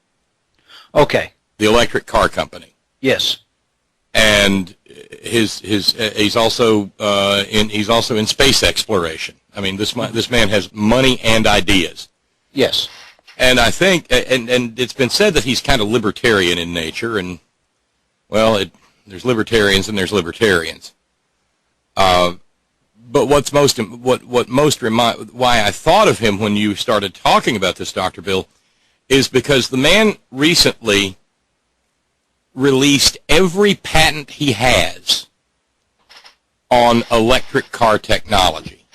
Okay. The electric car company. Yes. And he's also in space exploration. I mean, this man has money and ideas. Yes. And I think, and it's been said that he's kind of libertarian in nature, and well, there's libertarians and there's libertarians. But why I thought of him when you started talking about this, Dr. Bill, is because the man recently released every patent he has on electric car technology.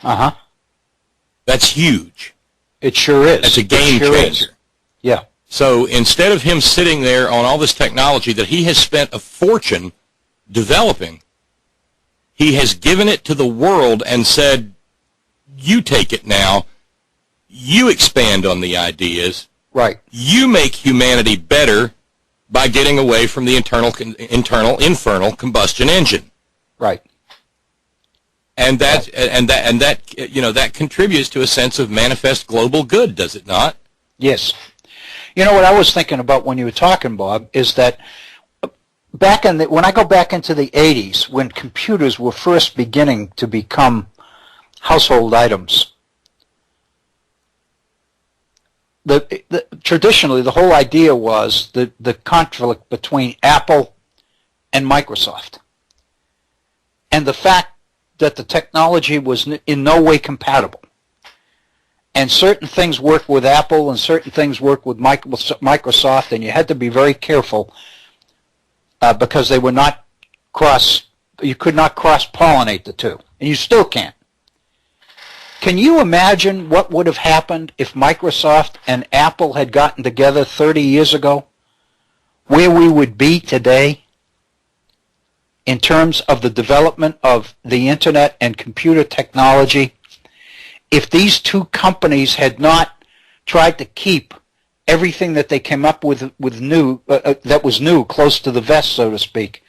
Uh-huh. That's huge. It sure is. That's a game changer. Yeah. So instead of him sitting there on all this technology that he has spent a fortune developing, he has given it to the world and said, you take it now, you expand on the ideas, right? You make humanity better by getting away from the infernal combustion engine. Right. And that contributes to a sense of manifest global good, does it not? Yes. You know what I was thinking about when you were talking, Bob, is that when I go back into the 80s, when computers were first beginning to become household items, traditionally the whole idea was the conflict between Apple and Microsoft. And the fact that the technology was in no way compatible. And certain things work with Apple and certain things work with Microsoft, and you had to be very careful because they were not you could not cross-pollinate the two, and you still can't. Can you imagine what would have happened if Microsoft and Apple had gotten together 30 years ago? Where we would be today in terms of the development of the internet and computer technology if these two companies had not tried to keep everything that they came up with new that was new close to the vest, so to speak,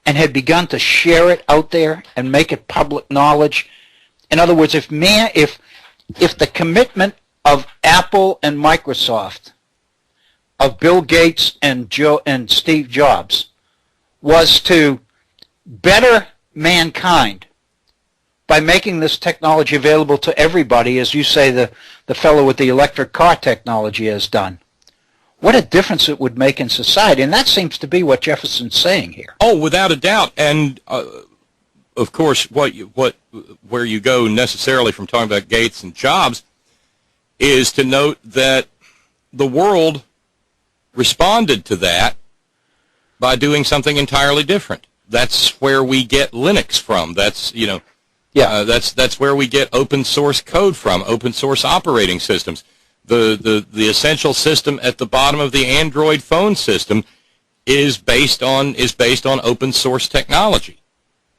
and had begun to share it out there and make it public knowledge. In other words, if the commitment of Apple and Microsoft, of Bill Gates and Steve Jobs, was to better mankind by making this technology available to everybody, as you say the fellow with the electric car technology has done, what a difference it would make in society. And that seems to be what Jefferson's saying here. Oh, without a doubt. And of course, where you go necessarily from talking about Gates and Jobs is to note that the world responded to that by doing something entirely different. That's where we get Linux from. That's that's where we get open source code from, open source operating systems. The essential system at the bottom of the Android phone system is based on open source technology.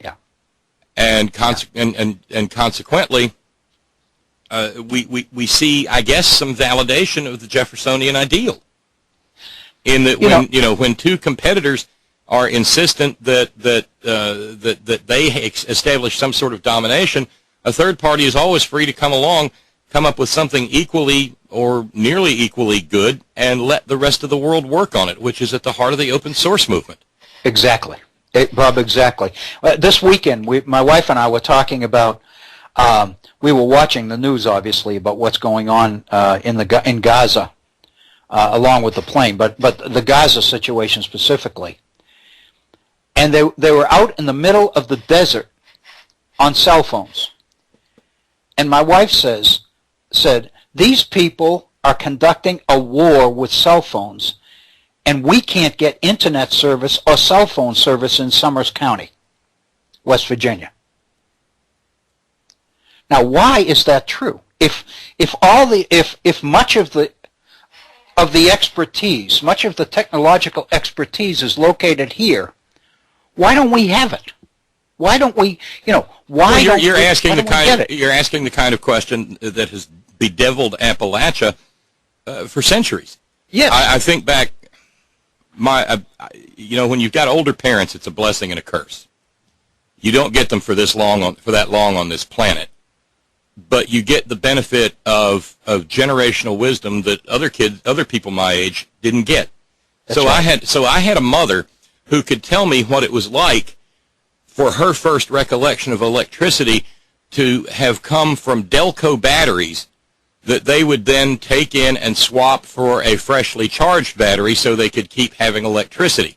Yeah. And consequently, we see, I guess, some validation of the Jeffersonian ideal. In that when two competitors are insistent that they establish some sort of domination, a third party is always free to come along, come up with something equally or nearly equally good, and let the rest of the world work on it, which is at the heart of the open source movement. Exactly, Bob. Exactly. This weekend, my wife and I were talking about. We were watching the news, obviously, about what's going on in Gaza, along with the plane, but the Gaza situation specifically. And they were out in the middle of the desert on cell phones. And my wife said, these people are conducting a war with cell phones, and we can't get internet service or cell phone service in Summers County, West Virginia. Now, why is that true? If much of the expertise, much of the technological expertise is located here, why don't we have it? Why don't we? Why don't we get it? You're asking the kind of question that has bedeviled Appalachia for centuries. Yes. I think back. When you've got older parents, it's a blessing and a curse. You don't get them for that long on this planet, but you get the benefit of generational wisdom that other people my age didn't get. That's right. I had a mother who could tell me what it was like for her first recollection of electricity to have come from Delco batteries that they would then take in and swap for a freshly charged battery so they could keep having electricity.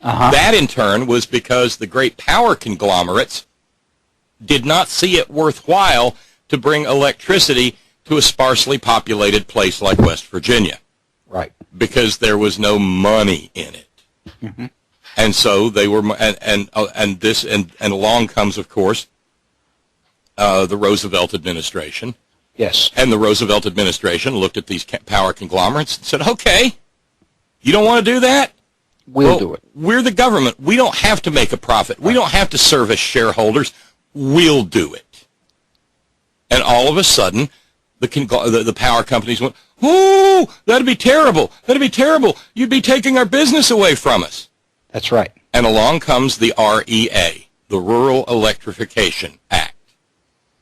Uh-huh. That, in turn, was because the great power conglomerates did not see it worthwhile to bring electricity to a sparsely populated place like West Virginia. Right. Because there was no money in it. Mm-hmm. And so they were, and along comes, of course, the Roosevelt administration. Yes. And the Roosevelt administration looked at these power conglomerates and said, okay, you don't want to do that? We'll do it. We're the government. We don't have to make a profit. We don't have to service shareholders. We'll do it. And all of a sudden, the power companies went, oh, that'd be terrible. That'd be terrible. You'd be taking our business away from us. That's right. And along comes the REA, the Rural Electrification Act.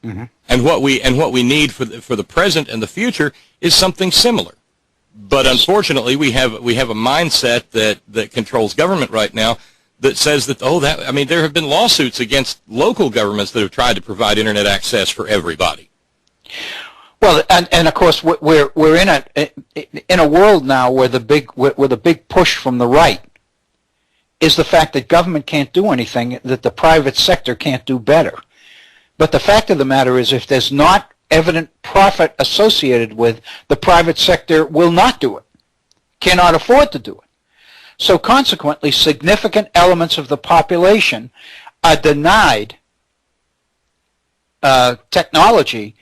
Mm-hmm. And what we need for the present and the future is something similar. But unfortunately, we have a mindset that controls government right now that says that there have been lawsuits against local governments that have tried to provide internet access for everybody. Well, and of course we're in a world now where the big push from the right is the fact that government can't do anything that the private sector can't do better. But the fact of the matter is, if there's not evident profit associated with, the private sector will not do it, cannot afford to do it. So consequently, significant elements of the population are denied technology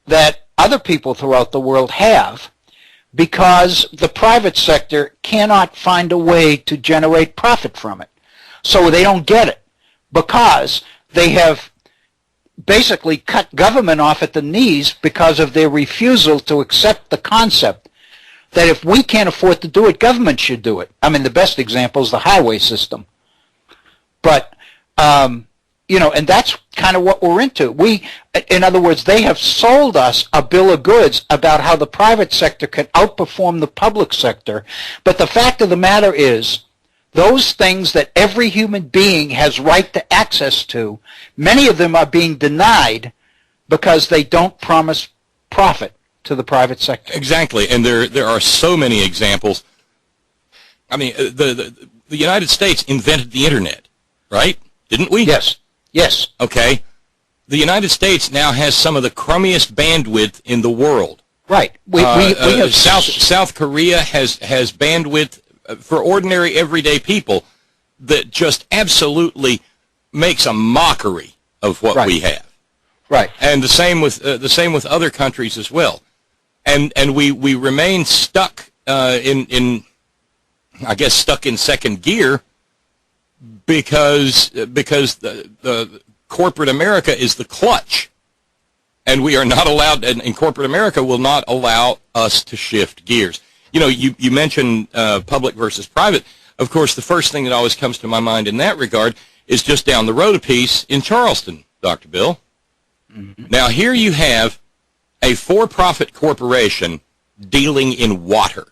that other people throughout the world have, because the private sector cannot find a way to generate profit from it. So they don't get it, because they have basically cut government off at the knees because of their refusal to accept the concept that if we can't afford to do it, government should do it. I mean, the best example is the highway system. But, you know, and that's kind of what we're into. In other words, they have sold us a bill of goods about how the private sector can outperform the public sector. But the fact of the matter is, those things that every human being has right to access to, many of them are being denied because they don't promise profit to the private sector. Exactly, and there are so many examples. I mean, the United States invented the Internet, right? Didn't we? Yes. Yes. Okay. The United States now has some of the crummiest bandwidth in the world. Right. We have South Korea has bandwidth for ordinary everyday people that just absolutely makes a mockery of what we have. Right. And the same with other countries as well. And we remain stuck in I guess stuck in second gear because the corporate America is the clutch, and we are not allowed, and corporate America will not allow us to shift gears. You know, you mentioned public versus private. Of course, the first thing that always comes to my mind in that regard is just down the road a piece in Charleston, Dr. Bill. Mm-hmm. Now, here you have a for-profit corporation dealing in water,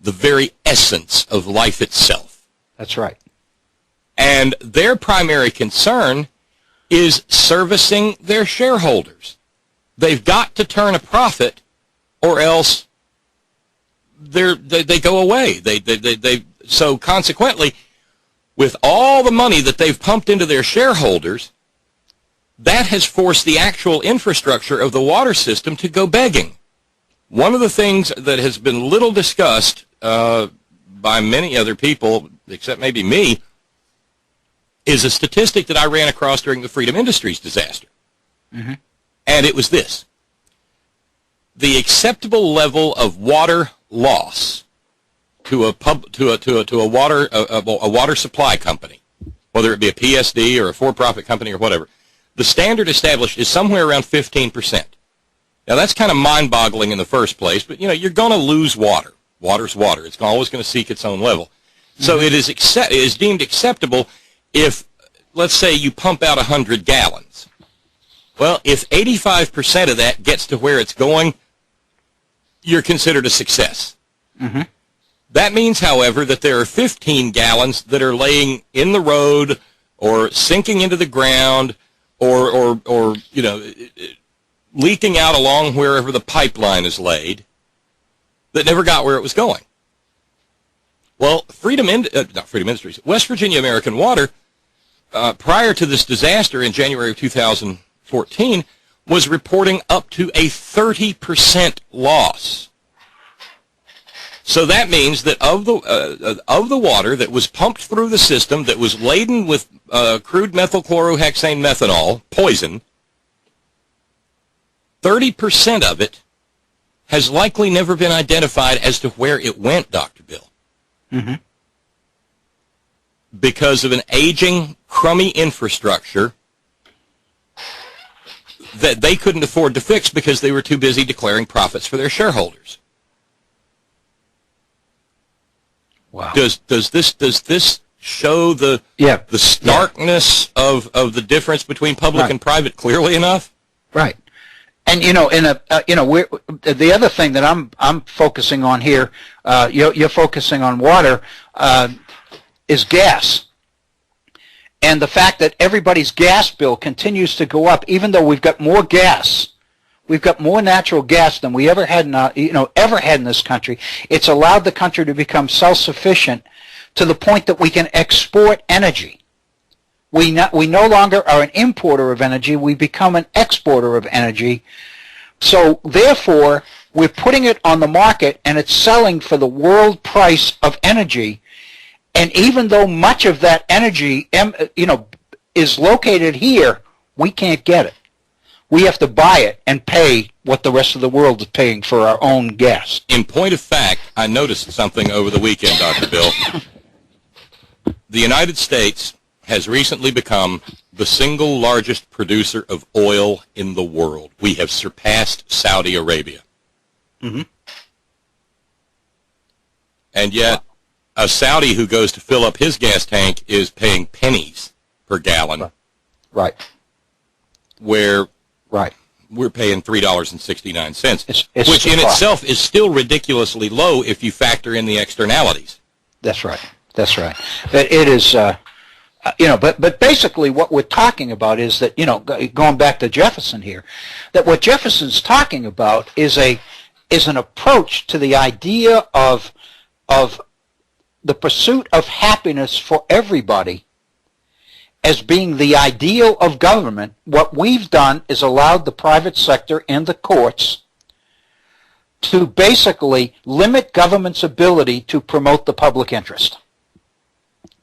the very essence of life itself. That's right. And their primary concern is servicing their shareholders. They've got to turn a profit, or else they go away. So consequently, with all the money that they've pumped into their shareholders, that has forced the actual infrastructure of the water system to go begging. One of the things that has been little discussed by many other people, except maybe me, is a statistic that I ran across during the Freedom Industries disaster. Mm-hmm. And it was this: the acceptable level of water loss to a water supply company, whether it be a PSD or a for-profit company or whatever, the standard established is somewhere around 15%. Now that's kind of mind-boggling in the first place, but you know, you're going to lose water. Water's water. It's always going to seek its own level. Mm-hmm. So it is deemed acceptable if, let's say, you pump out 100 gallons. Well, if 85% of that gets to where it's going, you're considered a success. Mm-hmm. That means, however, that there are 15 gallons that are laying in the road or sinking into the ground or you know, leaking out along wherever the pipeline is laid that never got where it was going. Well, not Freedom Industries, West Virginia American Water, prior to this disaster in January of 2014, was reporting up to a 30% loss. So that means that of the water that was pumped through the system that was laden with crude methylchlorohexane methanol, poison, 30% of it has likely never been identified as to where it went, Dr. Bill. Mm-hmm. Because of an aging, crummy infrastructure that they couldn't afford to fix because they were too busy declaring profits for their shareholders. Wow. Does this show the starkness of the difference between public and private clearly enough? Right. And you know, the other thing that I'm focusing on here, you're focusing on water, is gas. And the fact that everybody's gas bill continues to go up, even though we've got more gas, we've got more natural gas than we ever had in this country. It's allowed the country to become self-sufficient to the point that we can export energy. We no longer are an importer of energy. We become an exporter of energy. So therefore, we're putting it on the market and it's selling for the world price of energy. And even though much of that energy, is located here, we can't get it. We have to buy it and pay what the rest of the world is paying for our own gas. In point of fact, I noticed something over the weekend, Dr. Bill. The United States has recently become the single largest producer of oil in the world. We have surpassed Saudi Arabia. Mm-hmm. And yet, a Saudi who goes to fill up his gas tank is paying pennies per gallon. Right. Where right. we're paying $3.69, it's which in itself is still ridiculously low if you factor in the externalities. That's right. That's right. But it is, but basically what we're talking about is that, going back to Jefferson here, that what Jefferson's talking about is an approach to the idea of the pursuit of happiness for everybody as being the ideal of government. What we've done is allowed the private sector and the courts to basically limit government's ability to promote the public interest.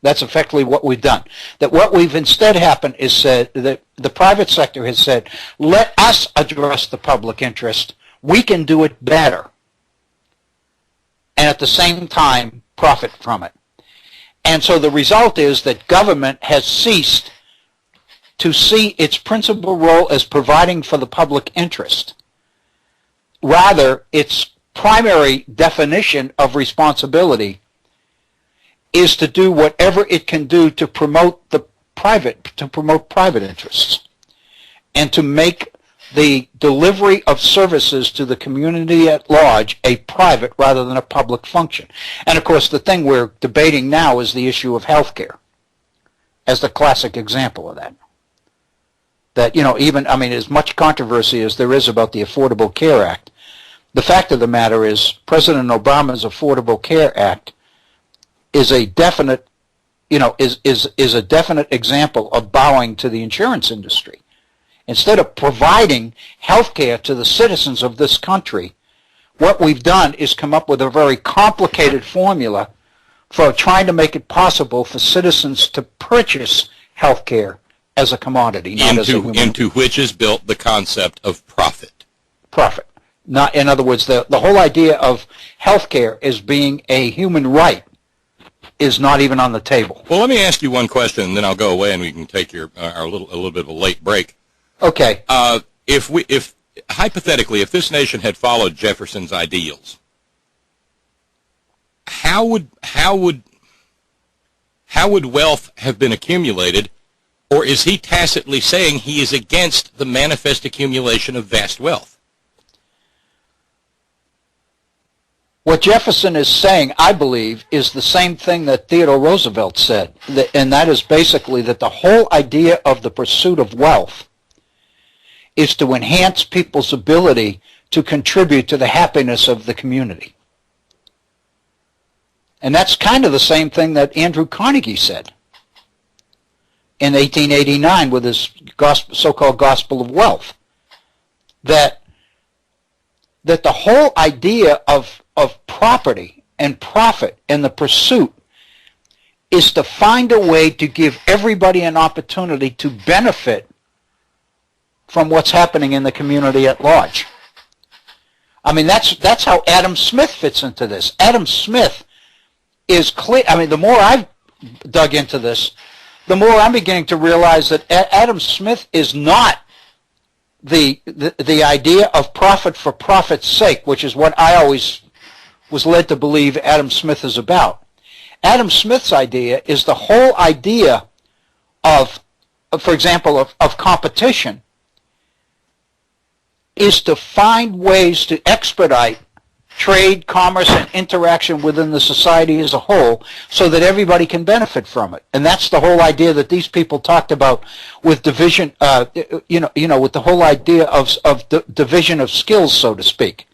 That's effectively what we've done. That what we've instead happened is said that the private sector has said, let us address the public interest. We can do it better. And at the same time, profit from it. And so the result is that government has ceased to see its principal role as providing for the public interest. Rather, its primary definition of responsibility is to do whatever it can do to promote private interests and to make the delivery of services to the community at large a private rather than a public function. And of course, the thing we're debating now is the issue of health care as the classic example of that. That, as much controversy as there is about the Affordable Care Act, the fact of the matter is President Obama's Affordable Care Act is a definite, is a definite example of bowing to the insurance industry. Instead of providing health care to the citizens of this country, what we've done is come up with a very complicated formula for trying to make it possible for citizens to purchase health care as a commodity, not as a human. Into which is built the concept of profit. Profit. Not, in other words, the whole idea of health care as being a human right is not even on the table. Well, let me ask you one question, and then I'll go away and we can take a little bit of a late break. Okay. If hypothetically, if this nation had followed Jefferson's ideals, how would wealth have been accumulated, or is he tacitly saying he is against the manifest accumulation of vast wealth? What Jefferson is saying, I believe, is the same thing that Theodore Roosevelt said, and that is basically that the whole idea of the pursuit of wealth is to enhance people's ability to contribute to the happiness of the community. And that's kind of the same thing that Andrew Carnegie said in 1889 with his so-called Gospel of Wealth, that the whole idea of property and profit and the pursuit is to find a way to give everybody an opportunity to benefit from what's happening in the community at large. That's how Adam Smith fits into this. Adam Smith is clear. The more I've dug into this, the more I'm beginning to realize that Adam Smith is not the idea of profit for profit's sake, which is what I always was led to believe Adam Smith is about. Adam Smith's idea is the whole idea of, for example, of competition, is to find ways to expedite trade, commerce, and interaction within the society as a whole so that everybody can benefit from it. And that's the whole idea that these people talked about with division, with the whole idea of division of skills, so to speak,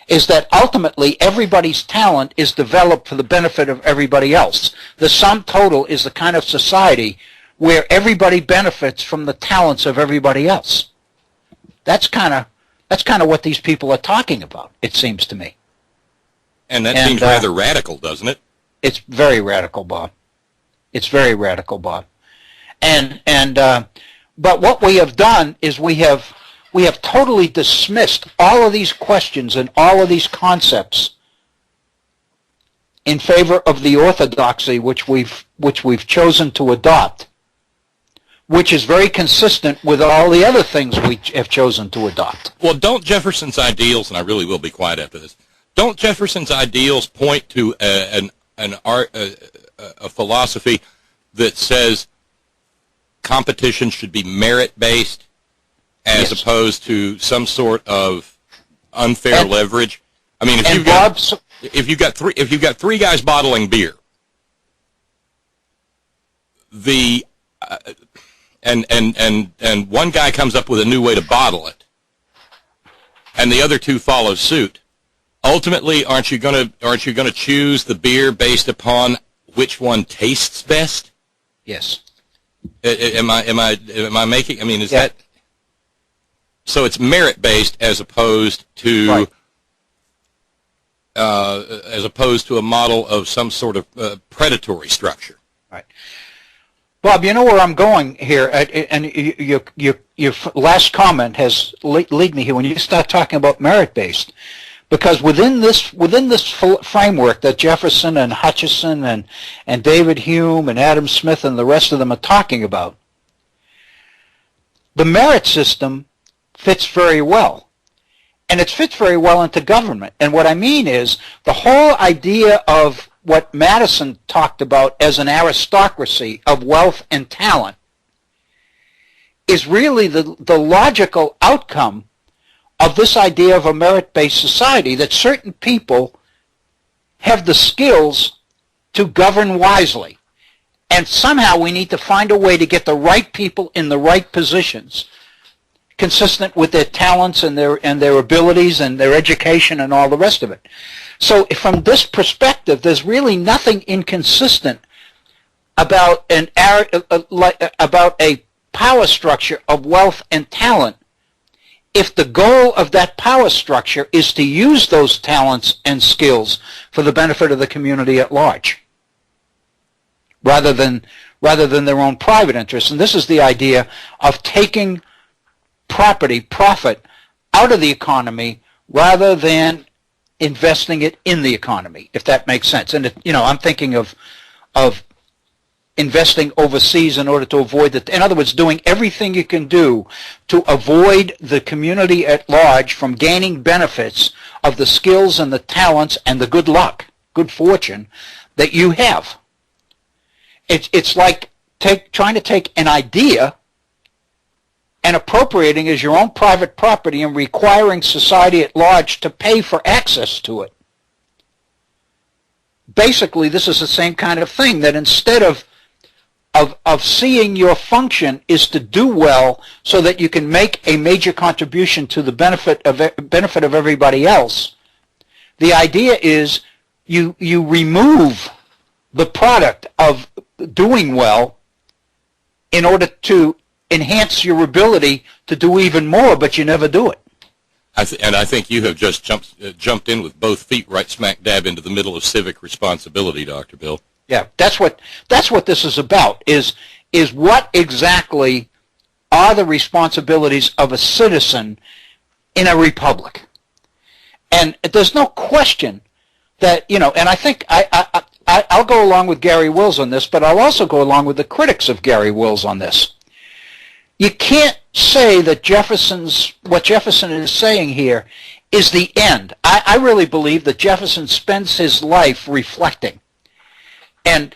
is that ultimately everybody's talent is developed for the benefit of everybody else. The sum total is the kind of society where everybody benefits from the talents of everybody else. That's kind of what these people are talking about, it seems to me. And that seems rather radical, doesn't it? It's very radical, Bob. It's very radical, Bob. But what we have done is we have totally dismissed all of these questions and all of these concepts in favor of the orthodoxy which we've chosen to adopt, which is very consistent with all the other things we have chosen to adopt. Well, don't Jefferson's ideals, and I really will be quiet after this, don't Jefferson's ideals point to a philosophy that says competition should be merit-based as opposed to some sort of unfair leverage? I mean, if you've got three guys bottling beer, and one guy comes up with a new way to bottle it, and the other two follow suit, ultimately, aren't you going to choose the beer based upon which one tastes best? Yes. Am I making? I mean, is that so? It's merit based as opposed to a model of some sort of predatory structure. Right. Bob, you know where I'm going here, and your last comment has lead me here when you start talking about merit based. Because within this framework that Jefferson and Hutchison and David Hume and Adam Smith and the rest of them are talking about, the merit system fits very well. And it fits very well into government. And what I mean is the whole idea of what Madison talked about as an aristocracy of wealth and talent is really the logical outcome of this idea of a merit-based society, that certain people have the skills to govern wisely. And somehow we need to find a way to get the right people in the right positions, consistent with their talents and their abilities and their education and all the rest of it. So from this perspective, there's really nothing inconsistent about a power structure of wealth and talent if the goal of that power structure is to use those talents and skills for the benefit of the community at large, rather than their own private interests. And this is the idea of taking profit out of the economy rather than investing it in the economy, if that makes sense. And I'm thinking of investing overseas in order to avoid in other words, doing everything you can do to avoid the community at large from gaining benefits of the skills and the talents and the good luck, good fortune that you have. It's like trying to take an idea and appropriating as your own private property and requiring society at large to pay for access to it. Basically, this is the same kind of thing, that instead of seeing your function is to do well so that you can make a major contribution to the benefit of everybody else, the idea is you remove the product of doing well in order to enhance your ability to do even more, but you never do it. And I think you have just jumped in with both feet right smack dab into the middle of civic responsibility, Dr. Bill. Yeah, that's what this is about, is what exactly are the responsibilities of a citizen in a republic. And there's no question that, and I think I'll go along with Garry Wills on this, but I'll also go along with the critics of Garry Wills on this. You can't say that what Jefferson is saying here is the end. I really believe that Jefferson spends his life reflecting and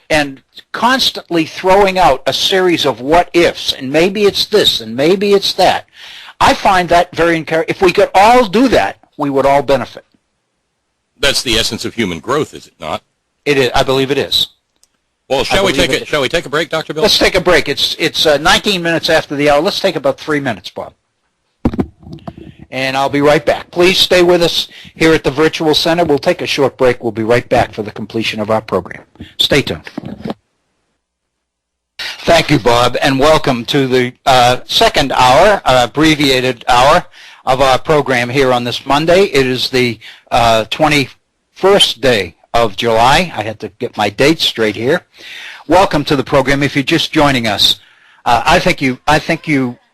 constantly throwing out a series of what-ifs, and maybe it's this, and maybe it's that. I find that very encouraging. If we could all do that, we would all benefit. That's the essence of human growth, is it not? It is. I believe it is. Well, shall we take a break, Dr. Bill? Let's take a break. It's 19 minutes after the hour. Let's take about 3 minutes, Bob. And I'll be right back. Please stay with us here at the Virtual Center. We'll take a short break. We'll be right back for the completion of our program. Stay tuned. Thank you, Bob, and welcome to the second hour, abbreviated hour of our program here on this Monday. It is the 21st day of July. I had to get my dates straight here. Welcome to the program. If you're just joining us, I think you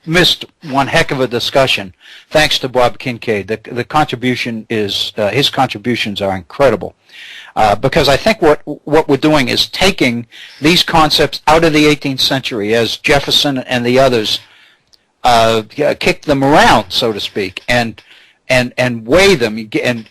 missed one heck of a discussion. Thanks to Bob Kincaid. The contribution is his contributions are incredible. Because I think what we're doing is taking these concepts out of the 18th century as Jefferson and the others kicked them around, so to speak, and weigh them and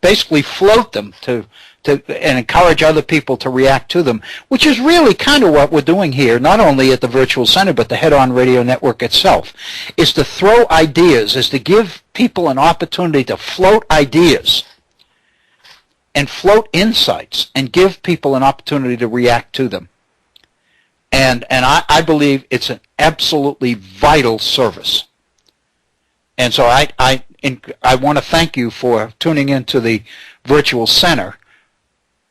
basically float them to and encourage other people to react to them, which is really kind of what we're doing here, not only at the Virtual Center, but the Head-On Radio Network itself, is to throw ideas, is to give people an opportunity to float ideas and float insights and give people an opportunity to react to them. And I believe it's an absolutely vital service. And so I want to thank you for tuning into the Virtual Center.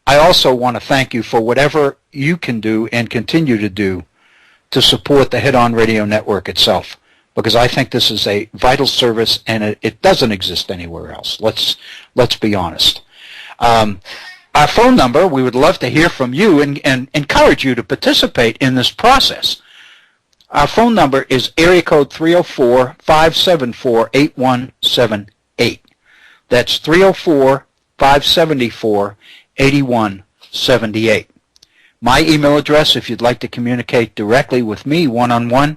I also want to thank you for whatever you can do and continue to do to support the Head-On Radio Network itself, because I think this is a vital service and it doesn't exist anywhere else. Let's be honest. Our phone number, we would love to hear from you and encourage you to participate in this process. Our phone number is area code 304-574-8178. That's 304-574-8178. My email address, if you'd like to communicate directly with me one-on-one,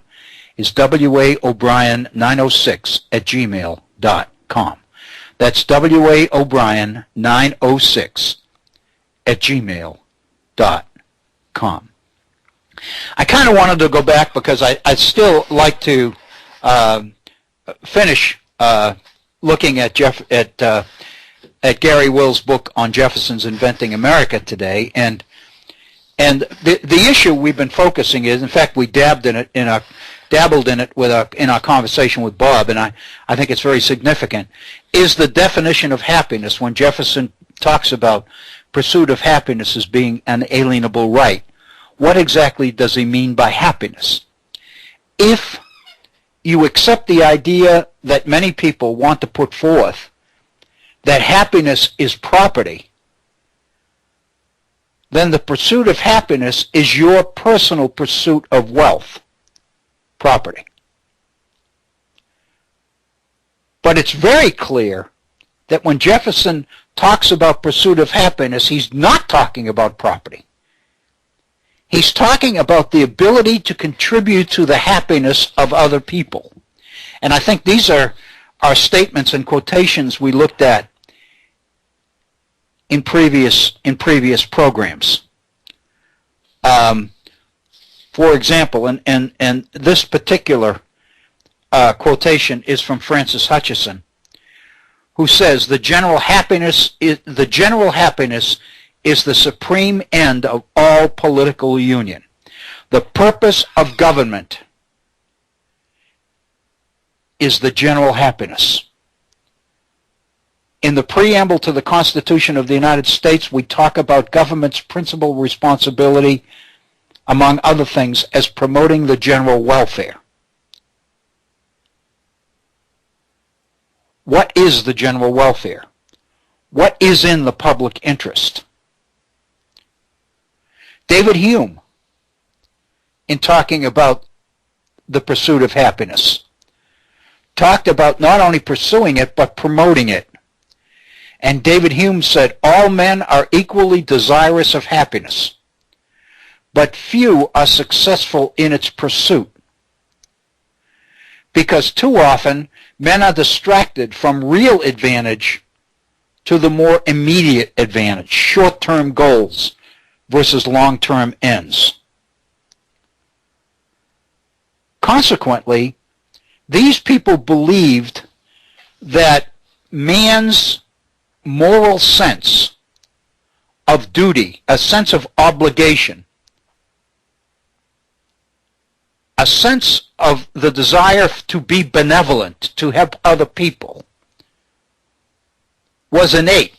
is waobrien906@gmail.com. That's waobrien906@gmail.com. I kind of wanted to go back because I'd still like to finish looking at Garry Wills' book on Jefferson's Inventing America today, and the issue we've been focusing is, in fact, we dabbled in it in our conversation with Bob, and I think it's very significant, is the definition of happiness. When Jefferson talks about pursuit of happiness as being an alienable right, what exactly does he mean by happiness? If you accept the idea that many people want to put forth, that happiness is property, then the pursuit of happiness is your personal pursuit of wealth, property. But it's very clear that when Jefferson talks about pursuit of happiness, he's not talking about property. He's talking about the ability to contribute to the happiness of other people. And I think these are statements and quotations we looked at in previous programs. For example, and this particular quotation is from Francis Hutcheson, who says the general happiness is the supreme end of all political union. The purpose of government is the general happiness. In the preamble to the Constitution of the United States, we talk about government's principal responsibility, among other things, as promoting the general welfare. What is the general welfare? What is in the public interest? David Hume, in talking about the pursuit of happiness, talked about not only pursuing it, but promoting it. And David Hume said, all men are equally desirous of happiness, but few are successful in its pursuit, because too often men are distracted from real advantage to the more immediate advantage, short-term goals versus long-term ends. Consequently, these people believed that man's moral sense of duty, a sense of obligation, a sense of the desire to be benevolent, to help other people, was innate.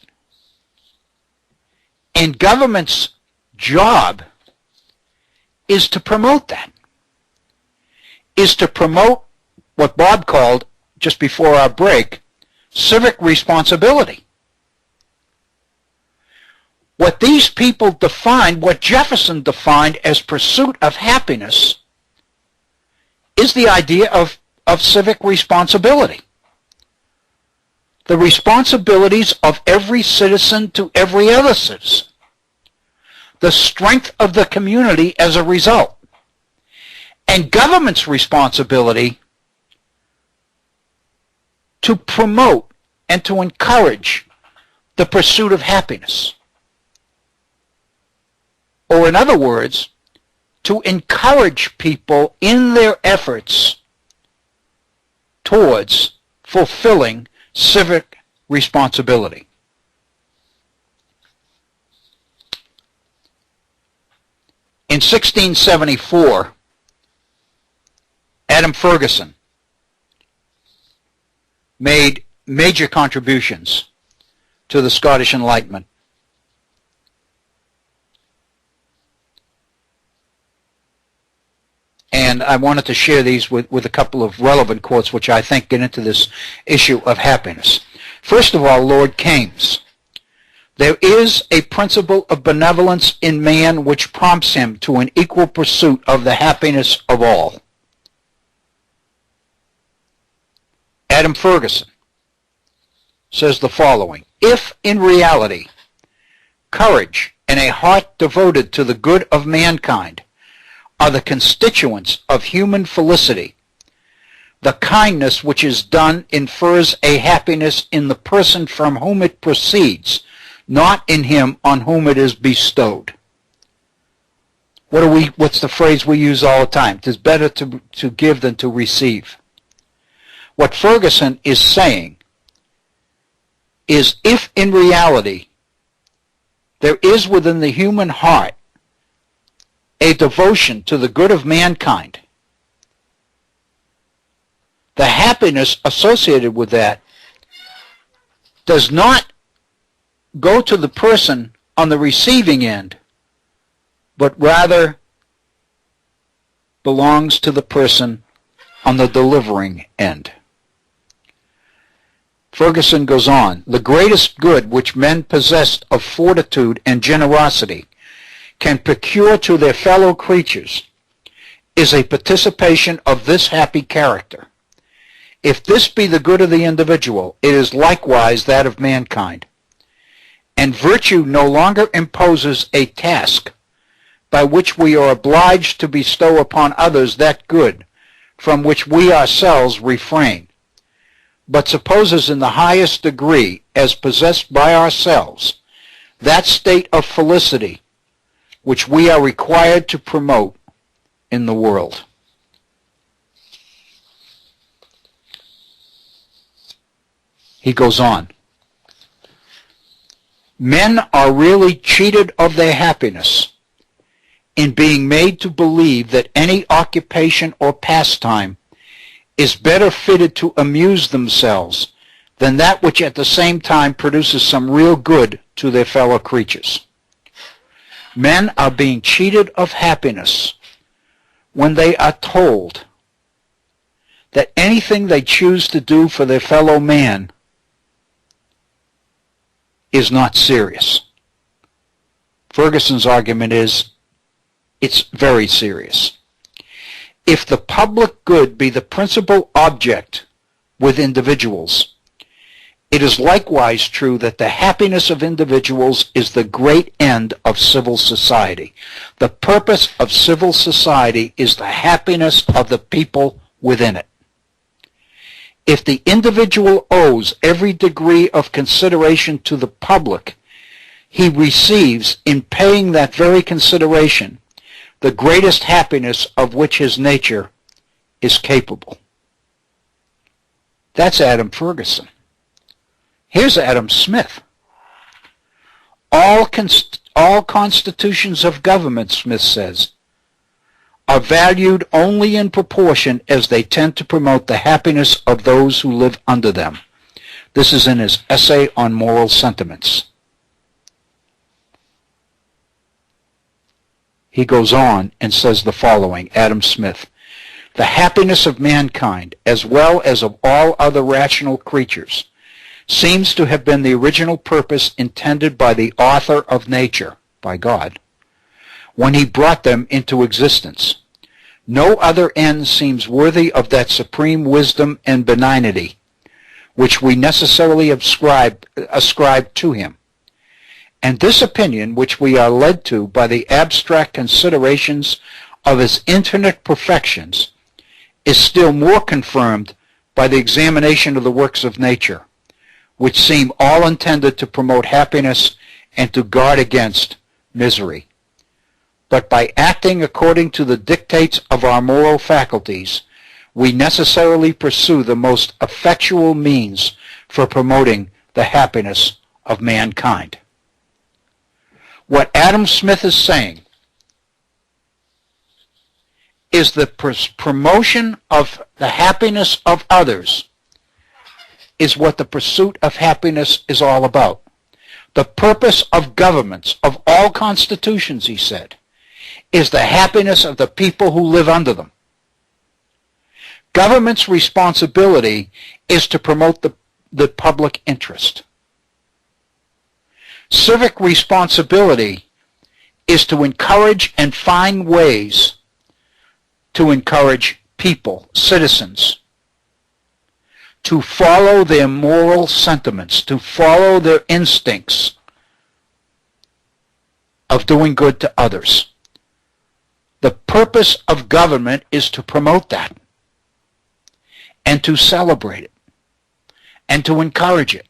And government's job is to promote that, is to promote what Bob called, just before our break, civic responsibility. What these people defined, what Jefferson defined as pursuit of happiness, is the idea of civic responsibility. The responsibilities of every citizen to every other citizen. The strength of the community as a result. And government's responsibility to promote and to encourage the pursuit of happiness. Or in other words, to encourage people in their efforts towards fulfilling civic responsibility. In 1674, Adam Ferguson made major contributions to the Scottish Enlightenment. And I wanted to share these with a couple of relevant quotes which I think get into this issue of happiness. First of all, Lord Keynes. There is a principle of benevolence in man which prompts him to an equal pursuit of the happiness of all. Adam Ferguson says the following: if in reality courage and a heart devoted to the good of mankind are the constituents of human felicity, the kindness which is done infers a happiness in the person from whom it proceeds, not in him on whom it is bestowed. What's the phrase we use all the time? It is better to give than to receive. What Ferguson is saying is, if in reality there is within the human heart a devotion to the good of mankind, the happiness associated with that does not go to the person on the receiving end, but rather belongs to the person on the delivering end. Ferguson goes on, the greatest good which men possessed of fortitude and generosity can procure to their fellow creatures is a participation of this happy character. If this be the good of the individual, it is likewise that of mankind. And virtue no longer imposes a task by which we are obliged to bestow upon others that good from which we ourselves refrain, but supposes in the highest degree, as possessed by ourselves, that state of felicity which we are required to promote in the world. He goes on. Men are really cheated of their happiness in being made to believe that any occupation or pastime is better fitted to amuse themselves than that which at the same time produces some real good to their fellow creatures. Men are being cheated of happiness when they are told that anything they choose to do for their fellow man is not serious. Ferguson's argument is it's very serious. If the public good be the principal object with individuals, it is likewise true that the happiness of individuals is the great end of civil society. The purpose of civil society is the happiness of the people within it. If the individual owes every degree of consideration to the public, he receives, in paying that very consideration, the greatest happiness of which his nature is capable. That's Adam Ferguson. Here's Adam Smith. All constitutions of government, Smith says, are valued only in proportion as they tend to promote the happiness of those who live under them. This is in his essay on moral sentiments. he goes on and says the following, Adam Smith: "The happiness of mankind, as well as of all other rational creatures, seems to have been the original purpose intended by the author of nature," by God, "when he brought them into existence. No other end seems worthy of that supreme wisdom and benignity which we necessarily ascribe to him. And this opinion, which we are led to by the abstract considerations of his infinite perfections, is still more confirmed by the examination of the works of nature, which seem all intended to promote happiness and to guard against misery. But by acting according to the dictates of our moral faculties, we necessarily pursue the most effectual means for promoting the happiness of mankind." What Adam Smith is saying is the promotion of the happiness of others is what the pursuit of happiness is all about. The purpose of governments, of all constitutions, he said, is the happiness of the people who live under them. Government's responsibility is to promote the public interest. Civic responsibility is to encourage and find ways to encourage people, citizens, to follow their moral sentiments, to follow their instincts of doing good to others. The purpose of government is to promote that and to celebrate it and to encourage it.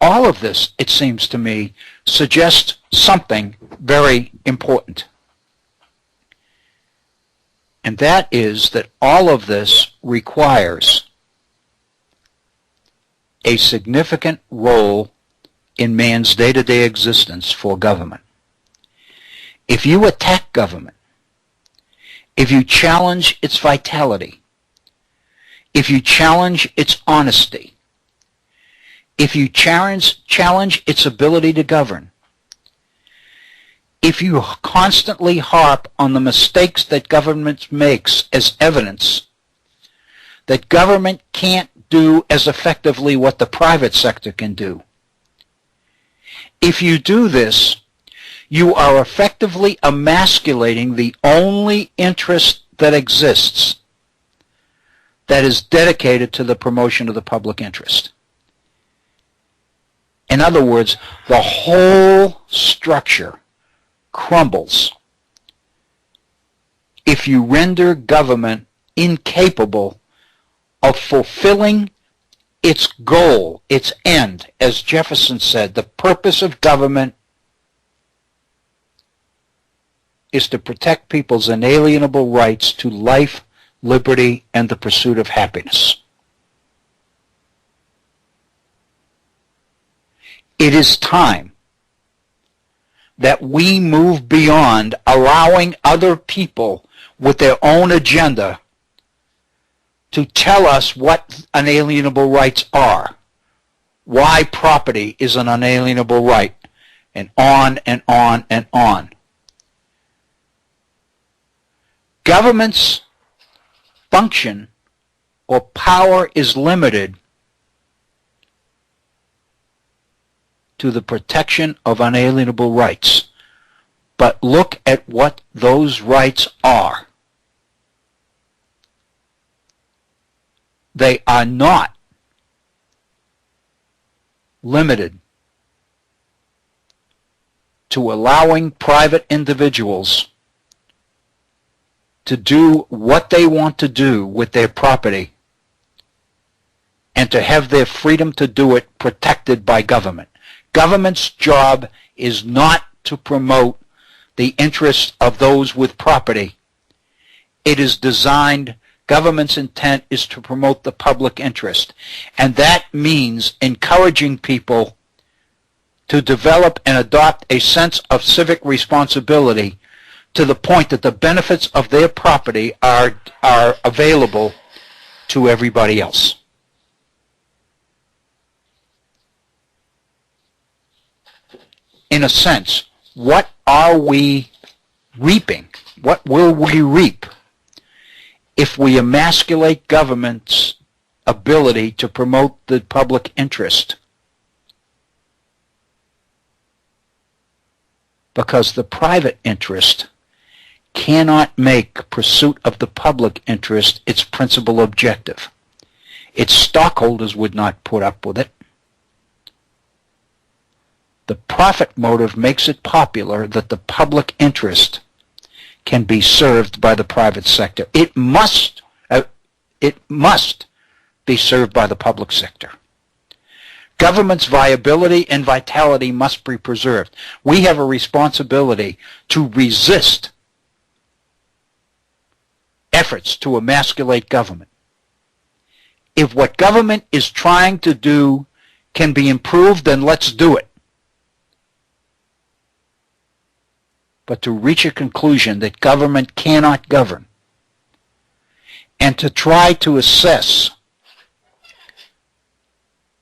All of this, it seems to me, suggests something very important. And that is that all of this requires a significant role in man's day-to-day existence for government. If you attack government, if you challenge its vitality, if you challenge its honesty, if you challenge its ability to govern, if you constantly harp on the mistakes that government makes as evidence that government can't do as effectively what the private sector can do, if you do this, you are effectively emasculating the only interest that exists that is dedicated to the promotion of the public interest. In other words, the whole structure crumbles if you render government incapable of fulfilling its goal, its end. As Jefferson said, the purpose of government is to protect people's inalienable rights to life, liberty, and the pursuit of happiness. It is time that we move beyond allowing other people with their own agenda to tell us what unalienable rights are, why property is an unalienable right, and on and on and on. Government's function or power is limited to the protection of unalienable rights. But look at what those rights are. They are not limited to allowing private individuals to do what they want to do with their property and to have their freedom to do it protected by government. Government's job is not to promote the interests of those with property. It is designed, government's intent is to promote the public interest. And that means encouraging people to develop and adopt a sense of civic responsibility to the point that the benefits of their property are available to everybody else. in a sense, what are we reaping? What will we reap if we emasculate government's ability to promote the public interest? Because the private interest cannot make pursuit of the public interest its principal objective. Its stockholders would not put up with it. The profit motive makes it popular that the public interest can be served by the private sector. It must be served by the public sector. Government's viability and vitality must be preserved. We have a responsibility to resist efforts to emasculate government. If what government is trying to do can be improved, then let's do it. But to reach a conclusion that government cannot govern, and to try to assess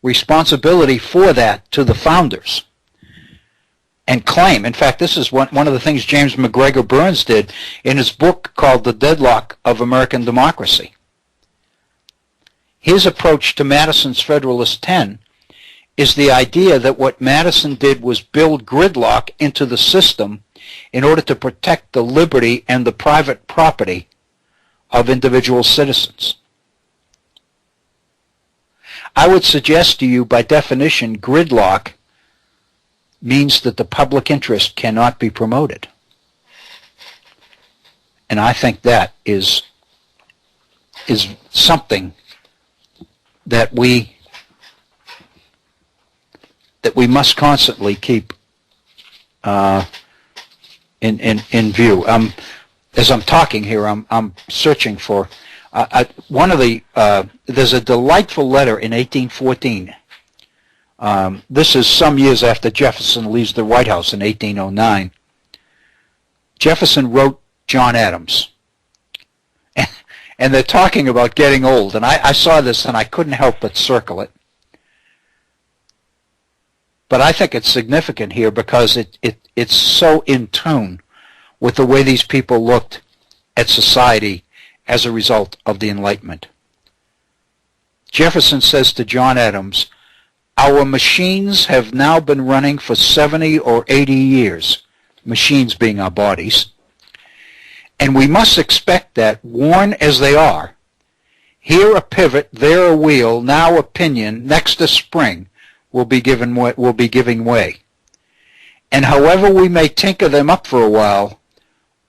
responsibility for that to the founders, and claim, in fact, this is one of the things James McGregor Burns did in his book called The Deadlock of American Democracy. His approach to Madison's Federalist 10 is the idea that what Madison did was build gridlock into the system in order to protect the liberty and the private property of individual citizens. I would suggest to you, by definition, gridlock means that the public interest cannot be promoted. And I think that is something that we must constantly keep in view. As I'm talking here, I'm searching for one of the. There's a delightful letter in 1814. This is some years after Jefferson leaves the White House in 1809. Jefferson wrote John Adams, and they're talking about getting old. And I saw this and I couldn't help but circle it. But I think it's significant here because it's so in tune with the way these people looked at society as a result of the Enlightenment. Jefferson says to John Adams, "Our machines have now been running for 70 or 80 years, machines being our bodies, and we must expect that, worn as they are, here a pivot, there a wheel, now a pinion, next a spring, will be giving way. And however we may tinker them up for a while,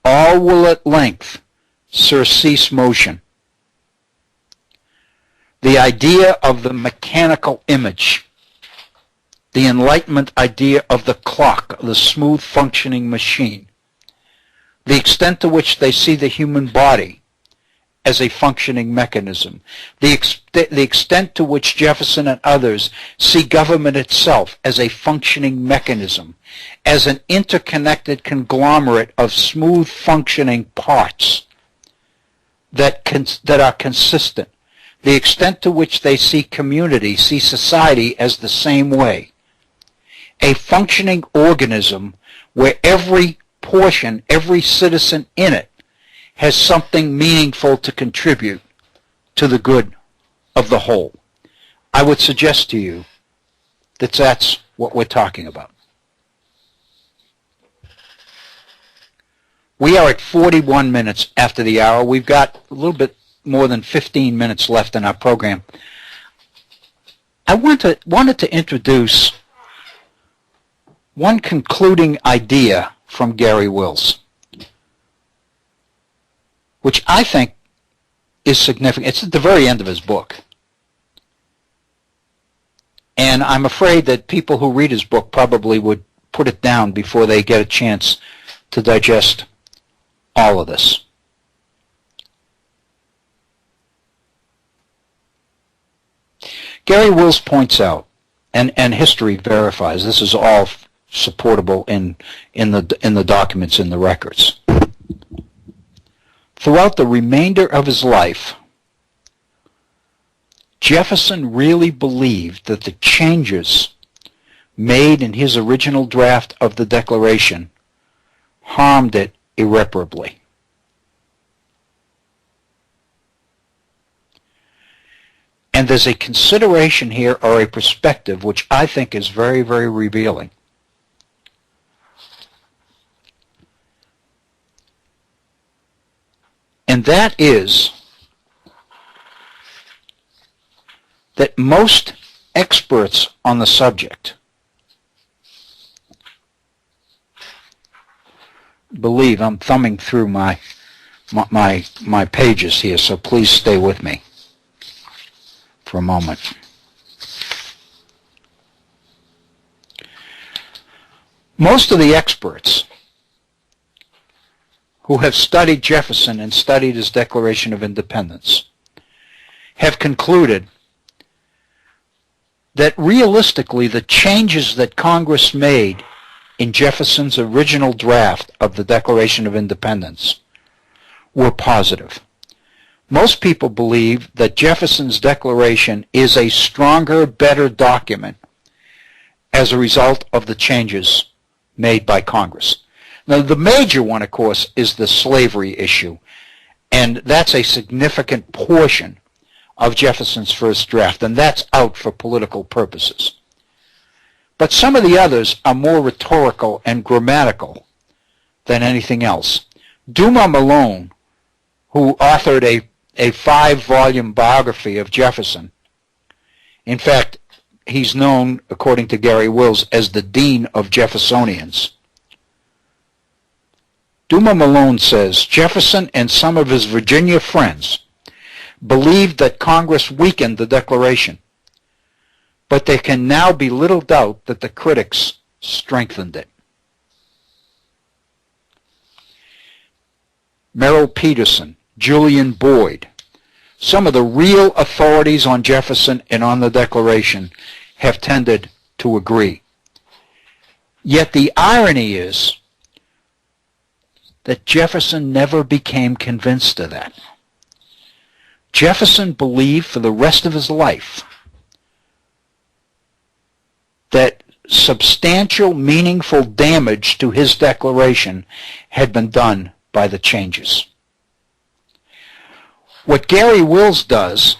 all will at length surcease motion." The idea of the mechanical image, the Enlightenment idea of the clock, the smooth functioning machine, the extent to which they see the human body as a functioning mechanism, the extent to which Jefferson and others see government itself as a functioning mechanism, as an interconnected conglomerate of smooth functioning parts that are consistent, the extent to which they see community, see society as the same way, a functioning organism where every portion, every citizen in it has something meaningful to contribute to the good of the whole. I would suggest to you that that's what we're talking about. We are at 41 minutes after the hour. We've got a little bit more than 15 minutes left in our program. I wanted to introduce one concluding idea from Garry Wills, which I think is significant. It's at the very end of his book. And I'm afraid that people who read his book probably would put it down before they get a chance to digest all of this. Garry Wills points out, and history verifies, this is all supportable in the documents, in the records. Throughout the remainder of his life, Jefferson really believed that the changes made in his original draft of the Declaration harmed it irreparably. And there's a consideration here, or a perspective, which I think is very, very revealing. And that is that most experts on the subject believe, I'm thumbing through my pages here, so please stay with me for a moment. Most of the experts who have studied Jefferson and studied his Declaration of Independence have concluded that realistically the changes that Congress made in Jefferson's original draft of the Declaration of Independence were positive. Most people believe that Jefferson's Declaration is a stronger, better document as a result of the changes made by Congress. Now, the major one, of course, is the slavery issue, and that's a significant portion of Jefferson's first draft, and that's out for political purposes. But some of the others are more rhetorical and grammatical than anything else. Duma Malone, who authored a 5-volume biography of Jefferson, in fact, he's known, according to Garry Wills, as the Dean of Jeffersonians. Duma Malone says, Jefferson and some of his Virginia friends believed that Congress weakened the Declaration, but there can now be little doubt that the critics strengthened it. Merrill Peterson, Julian Boyd, some of the real authorities on Jefferson and on the Declaration have tended to agree. Yet the irony is that Jefferson never became convinced of that. Jefferson believed for the rest of his life that substantial, meaningful damage to his Declaration had been done by the changes. What Garry Wills does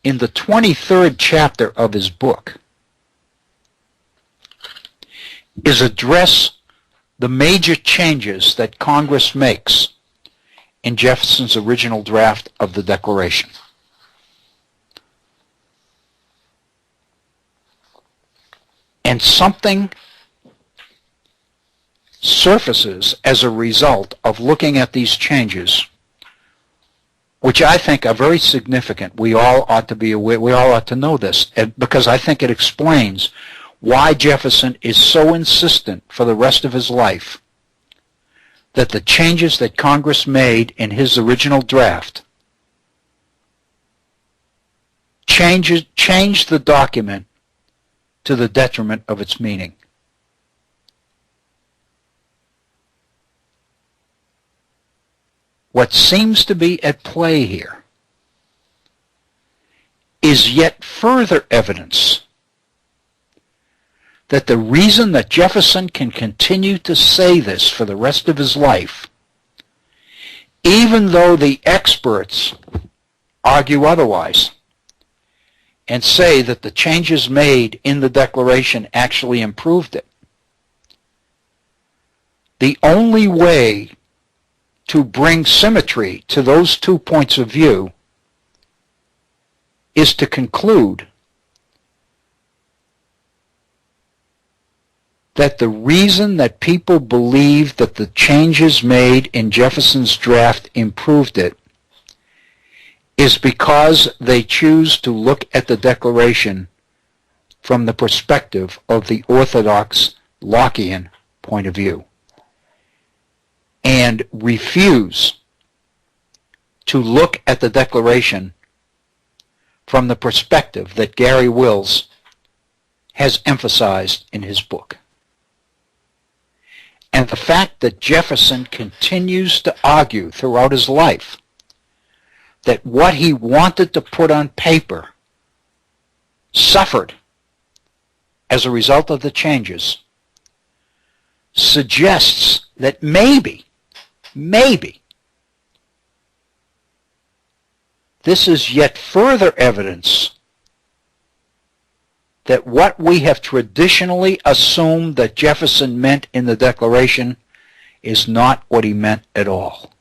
in the 23rd chapter of his book is address the major changes that Congress makes in Jefferson's original draft of the Declaration. And something surfaces as a result of looking at these changes, which I think are very significant. We all ought to be aware, we all ought to know this, because I think it explains why Jefferson is so insistent for the rest of his life that the changes that Congress made in his original draft changed the document to the detriment of its meaning. What seems to be at play here is yet further evidence that the reason that Jefferson can continue to say this for the rest of his life, even though the experts argue otherwise and say that the changes made in the Declaration actually improved it, the only way to bring symmetry to those two points of view is to conclude that the reason that people believe that the changes made in Jefferson's draft improved it is because they choose to look at the Declaration from the perspective of the orthodox Lockian point of view and refuse to look at the Declaration from the perspective that Garry Wills has emphasized in his book. And the fact that Jefferson continues to argue throughout his life that what he wanted to put on paper suffered as a result of the changes suggests that maybe, this is yet further evidence that what we have traditionally assumed that Jefferson meant in the Declaration is not what he meant at all.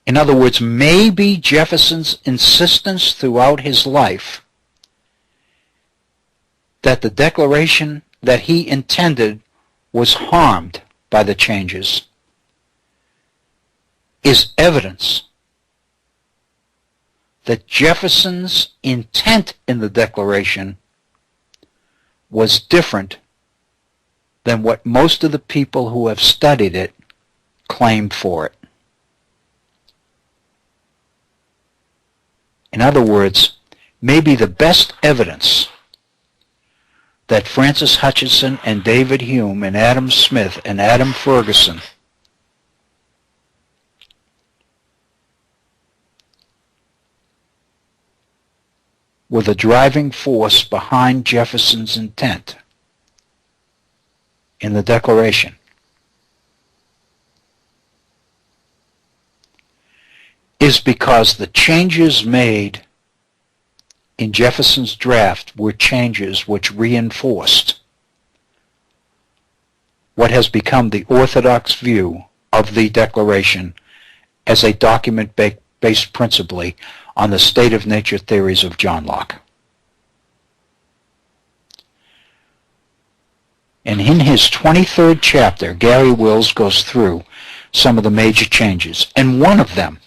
In other words, maybe Jefferson's insistence throughout his life that the Declaration that he intended was harmed by the changes is evidence that Jefferson's intent in the Declaration was different than what most of the people who have studied it claim for it. In other words, maybe the best evidence that Francis Hutcheson and David Hume and Adam Smith and Adam Ferguson were the driving force behind Jefferson's intent in the Declaration is because the changes made in Jefferson's draft were changes which reinforced what has become the orthodox view of the Declaration as a document based principally on the state of nature theories of John Locke. And in his 23rd chapter, Garry Wills goes through some of the major changes. And one of them,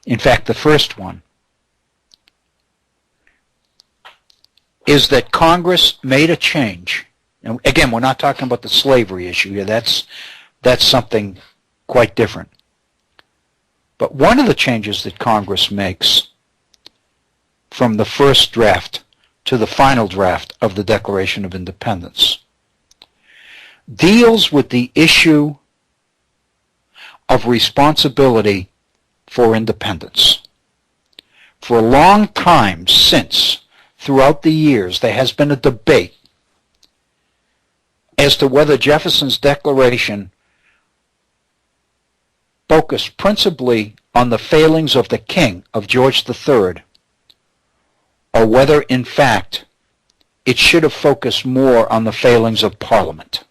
in fact the first one, is that Congress made a change. And again, we're not talking about the slavery issue here. That's something quite different. But one of the changes that Congress makes from the first draft to the final draft of the Declaration of Independence deals with the issue of responsibility for independence. For a long time since, throughout the years, there has been a debate as to whether Jefferson's Declaration focused principally on the failings of the king, of George III, or whether, in fact, it should have focused more on the failings of Parliament.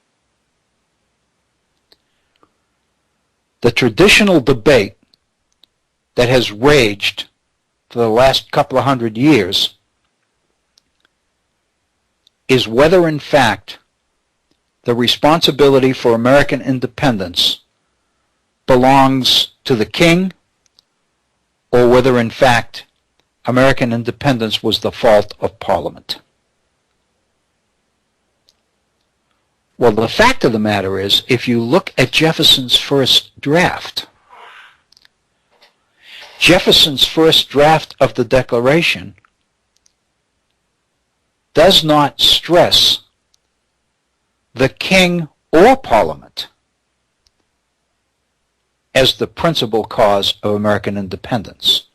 The traditional debate that has raged for the last couple of hundred years is whether, in fact, the responsibility for American independence belongs to the king, or whether, in fact, American independence was the fault of Parliament. Well, the fact of the matter is, if you look at Jefferson's first draft, Jefferson's first draft of the Declaration does not stress the king or Parliament as the principal cause of American independence.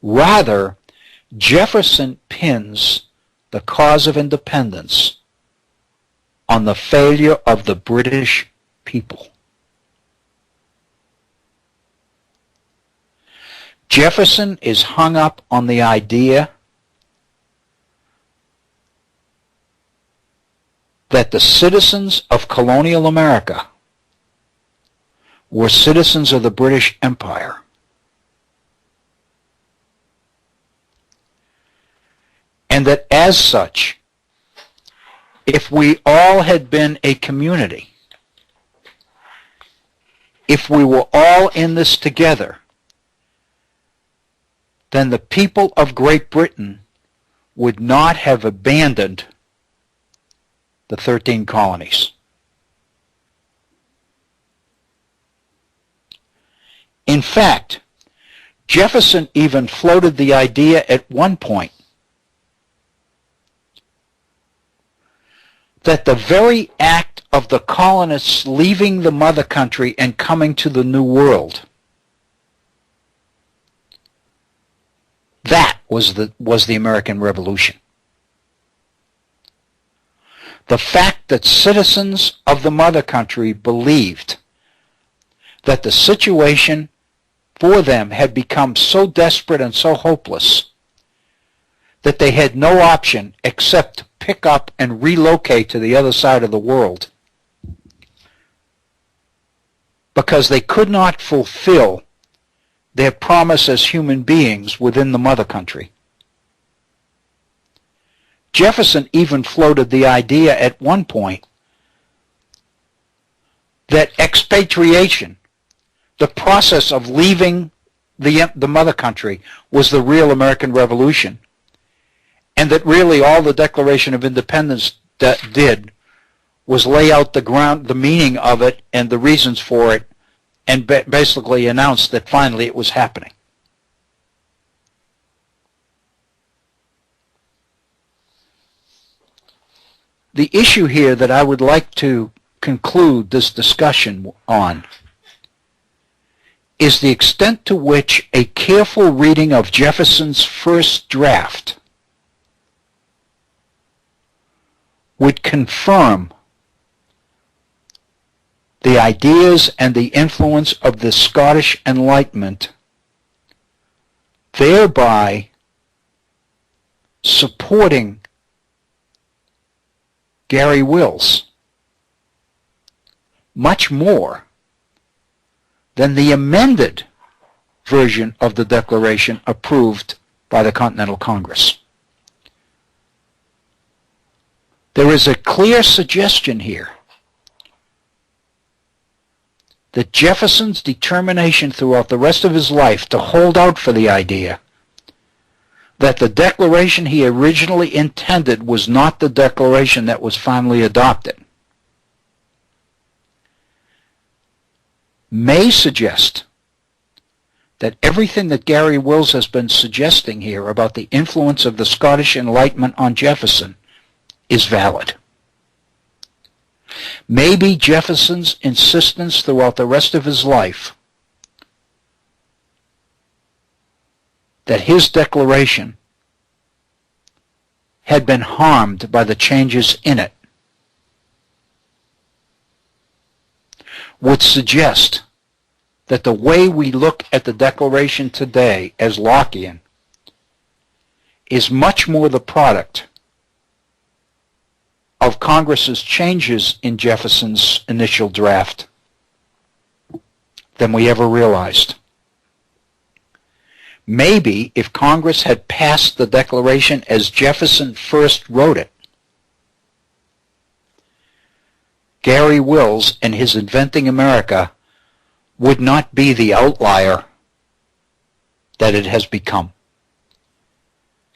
Rather, Jefferson pins the cause of independence on the failure of the British people. Jefferson is hung up on the idea that the citizens of colonial America were citizens of the British Empire. And that as such, if we all had been a community, if we were all in this together, then the people of Great Britain would not have abandoned the 13 colonies. In fact, Jefferson even floated the idea at one point that the very act of the colonists leaving the mother country and coming to the New World That was the American Revolution. The fact that citizens of the mother country believed that the situation for them had become so desperate and so hopeless that they had no option except to pick up and relocate to the other side of the world because they could not fulfill their promise as human beings within the mother country. Jefferson even floated the idea at one point that expatriation, the process of leaving the mother country, was the real American Revolution, and that really all the Declaration of Independence did was lay out the meaning of it and the reasons for it, and basically announced that finally it was happening. The issue here that I would like to conclude this discussion on is the extent to which a careful reading of Jefferson's first draft would confirm the ideas and the influence of the Scottish Enlightenment, thereby supporting Garry Wills much more than the amended version of the Declaration approved by the Continental Congress. There is a clear suggestion here that Jefferson's determination throughout the rest of his life to hold out for the idea that the declaration he originally intended was not the declaration that was finally adopted may suggest that everything that Garry Wills has been suggesting here about the influence of the Scottish Enlightenment on Jefferson is valid. Maybe Jefferson's insistence throughout the rest of his life that his declaration had been harmed by the changes in it would suggest that the way we look at the Declaration today as Lockian is much more the product of Congress's changes in Jefferson's initial draft than we ever realized. Maybe if Congress had passed the Declaration as Jefferson first wrote it, Garry Wills and his Inventing America would not be the outlier that it has become.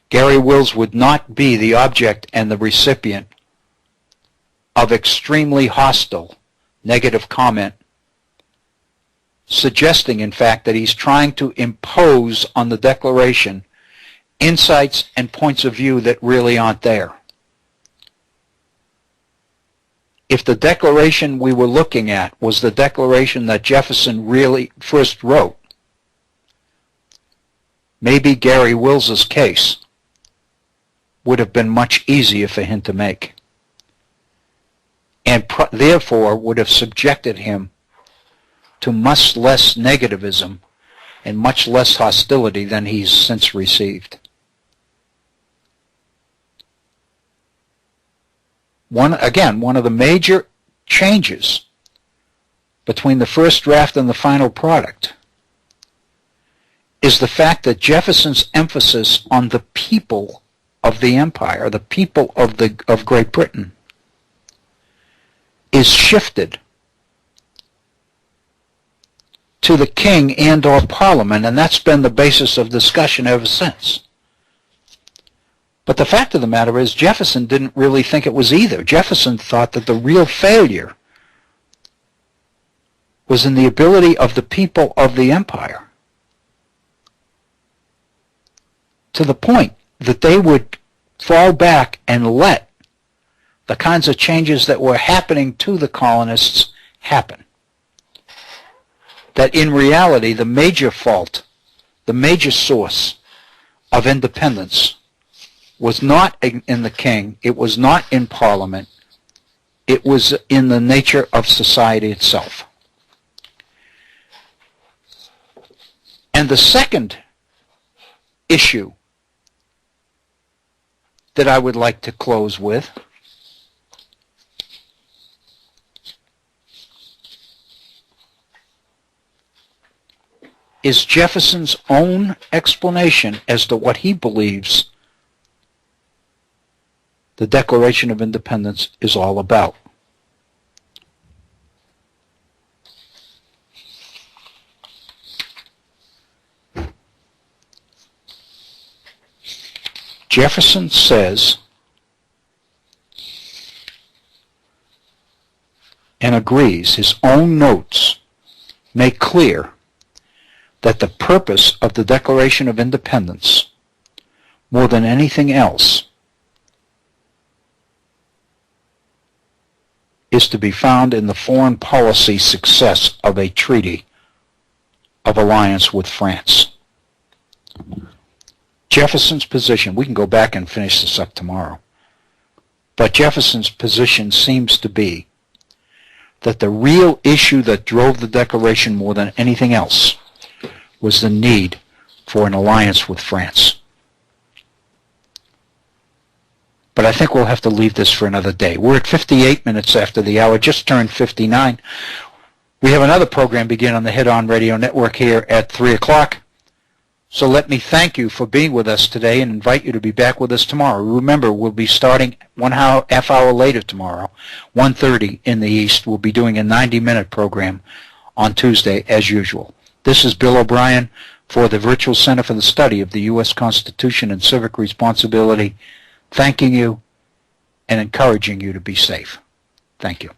Garry Wills would not be the object and the recipient of extremely hostile, negative comment, suggesting, in fact, that he's trying to impose on the Declaration insights and points of view that really aren't there. If the Declaration we were looking at was the Declaration that Jefferson really first wrote, maybe Garry Wills's case would have been much easier for him to make, and therefore would have subjected him to much less negativism and much less hostility than he's since received. One of the major changes between the first draft and the final product is the fact that Jefferson's emphasis on the people of the empire, the people of Great Britain, is shifted to the king and or parliament, and that's been the basis of discussion ever since. But the fact of the matter is Jefferson didn't really think it was either. Jefferson thought that the real failure was in the ability of the people of the empire to the point that they would fall back and let the kinds of changes that were happening to the colonists happen. That in reality, the major fault, the major source of independence was not in the king, it was not in Parliament, it was in the nature of society itself. And the second issue that I would like to close with is Jefferson's own explanation as to what he believes the Declaration of Independence is all about. Jefferson says and agrees, his own notes make clear that the purpose of the Declaration of Independence, more than anything else, is to be found in the foreign policy success of a treaty of alliance with France. Jefferson's position, we can go back and finish this up tomorrow, but Jefferson's position seems to be that the real issue that drove the Declaration more than anything else was the need for an alliance with France. But I think we'll have to leave this for another day. We're at 58 minutes after the hour, just turned 59. We have another program begin on the Head On Radio Network here at 3 o'clock. So let me thank you for being with us today and invite you to be back with us tomorrow. Remember, we'll be starting half hour later tomorrow, 1:30 in the East. We'll be doing a 90-minute program on Tuesday as usual. This is Bill O'Brien for the Virtual Center for the Study of the U.S. Constitution and Civic Responsibility, thanking you and encouraging you to be safe. Thank you.